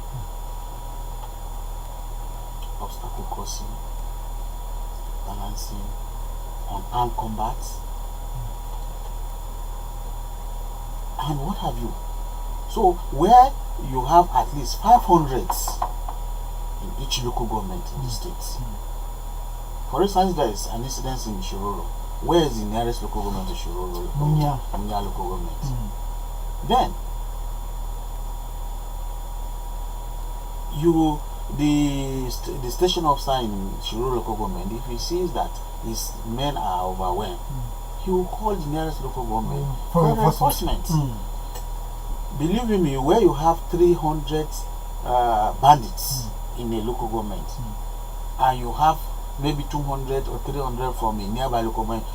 Obstacle crossing, balancing, unarmed combat, and what have you. So where you have at least 500 in each local government in the states. For instance, there is an incident in Shiroro. Where is the nearest local government to Shiroro? Munya local government. Then the station officer in Shiroro local government, if he sees that his men are overwhelmed, he will call the nearest local government for reinforcement. Believe me, where you have 300 bandits in a local government, and you have maybe 200 or 300 from a nearby local government,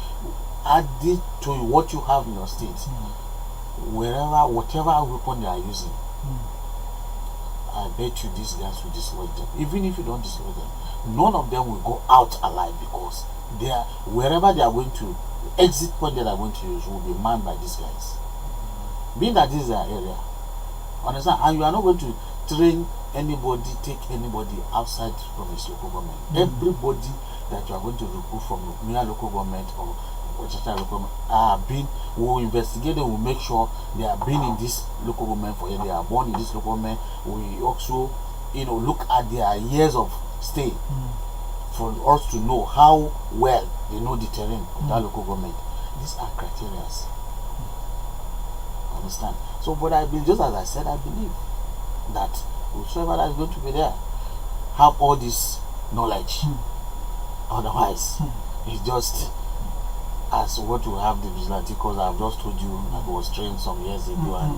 add it to what you have in your state, whatever weapon they are using, I bet you these guys will destroy them. Even if you don't destroy them, none of them will go out alive, because they are, wherever they are going to exit point that I'm going to use will be manned by these guys. Being that this is our area, understand, and you are not going to train anybody, take anybody outside from his local government. Everybody that you are going to recruit from Mina local government or Wichita local government we will investigate them, we will make sure they have been in this local government for years, they are born in this local government. We also, look at their years of stay for us to know how well they know the terrain of that local government. These are criteria. Understand? So, but I believe, just as I said, I believe that whosoever that is going to be there have all this knowledge. Otherwise, it's just as what we have the vigilante, because I've just told you I was trained some years ago and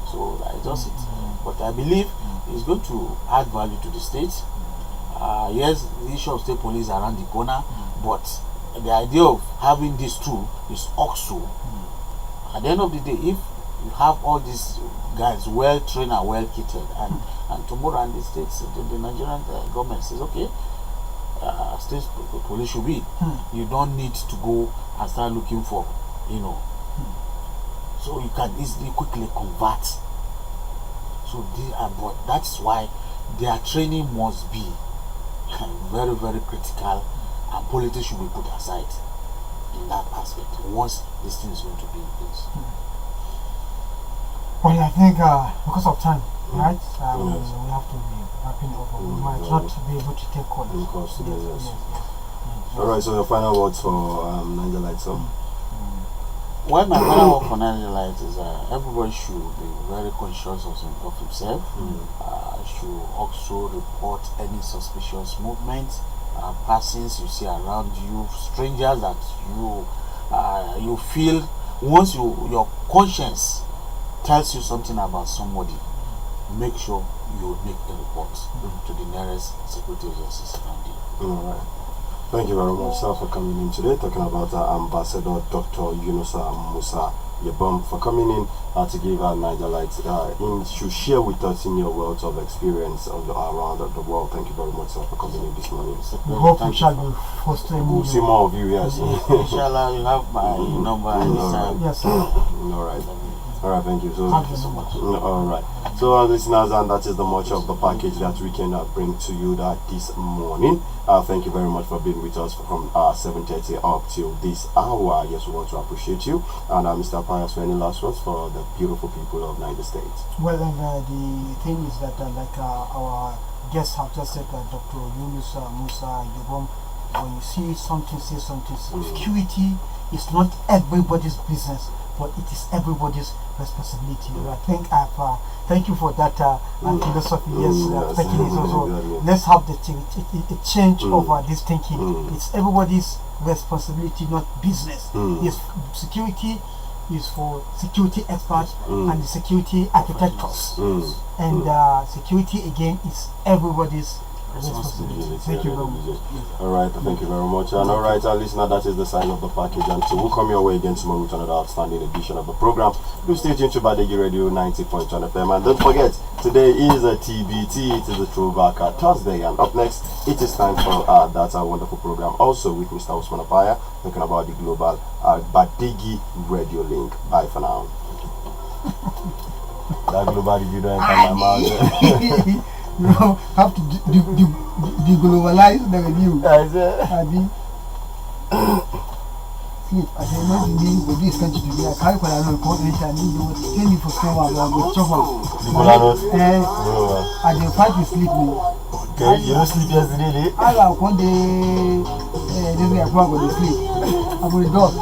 so that's just it. But I believe it's going to add value to the state. Yes, the issue of state police around the corner, but the idea of having these two is also at the end of the day, if you have all these guys well trained and well kitted, and tomorrow and the states, the Nigerian government says, okay, state police should be, you don't need to go and start looking for, so you can easily quickly convert. So but that's why their training must be very, very critical, and politics should be put aside in that aspect once this thing is going to be in place. Well, I think because of time, right? We have to be wrapping up. We might not be able to take calls. Of course, yes. Alright, so your final words for Niger Light, sir? Well, my final word for Niger Light is everybody should be very conscious of himself. Should also report any suspicious movement, passings you see around you, strangers that you feel once your conscience tells you something about somebody, make sure you make a report to the nearest security agencies around you. Alright. Thank you very much, sir, for coming in today, talking about Ambassador Dr. Yunusa Musa Yebom, for coming in to give our Niger Lights to share with us in your wealth of experience around the world. Thank you very much, sir, for coming in this morning. We hope we shall be fostering. We'll see more of you, yes. Inshallah, you have my number anytime. Yes, sir. Alright. Alright, thank you. Thank you so much. Alright. So, listeners, and that is the much of the package that we can bring to you this morning. Thank you very much for being with us from 7:30 up till this hour. Yes, we want to appreciate you. And Mr. Pius, for any last words for the beautiful people of Niger State? Well, and the thing is that, like our guests have just said, Dr. Yunus Musa Yobom, when you see something, say something. Security is not everybody's business, but it is everybody's responsibility. I think thank you for that philosophy. Yes, taking it also. Let's have the change over this thinking. It's everybody's responsibility, not business. Yes, security is for security experts and the security architects. And security again is everybody's responsibility. Thank you very much. Alright, thank you very much. And alright, our listener, that is the sign of the package. Until we'll come your way again tomorrow with another outstanding edition of the program. Do stay tuned to Badeggi Radio 90.1 FM. And don't forget, today is a TBT. It is a throwback Thursday. And up next, it is time for that wonderful program. Also with Mr. Usman Apaya, talking about the global Badeggi Radio link. Bye for now. That global review don't enter my mouth. You have to deglobalize the review. Sleep. I said, not in this country to be a car for a continent and you will tell me for so long. I didn't fight to sleep. Okay, you don't sleep yesterday? I got one day, this way I go to sleep. I'm going to dog.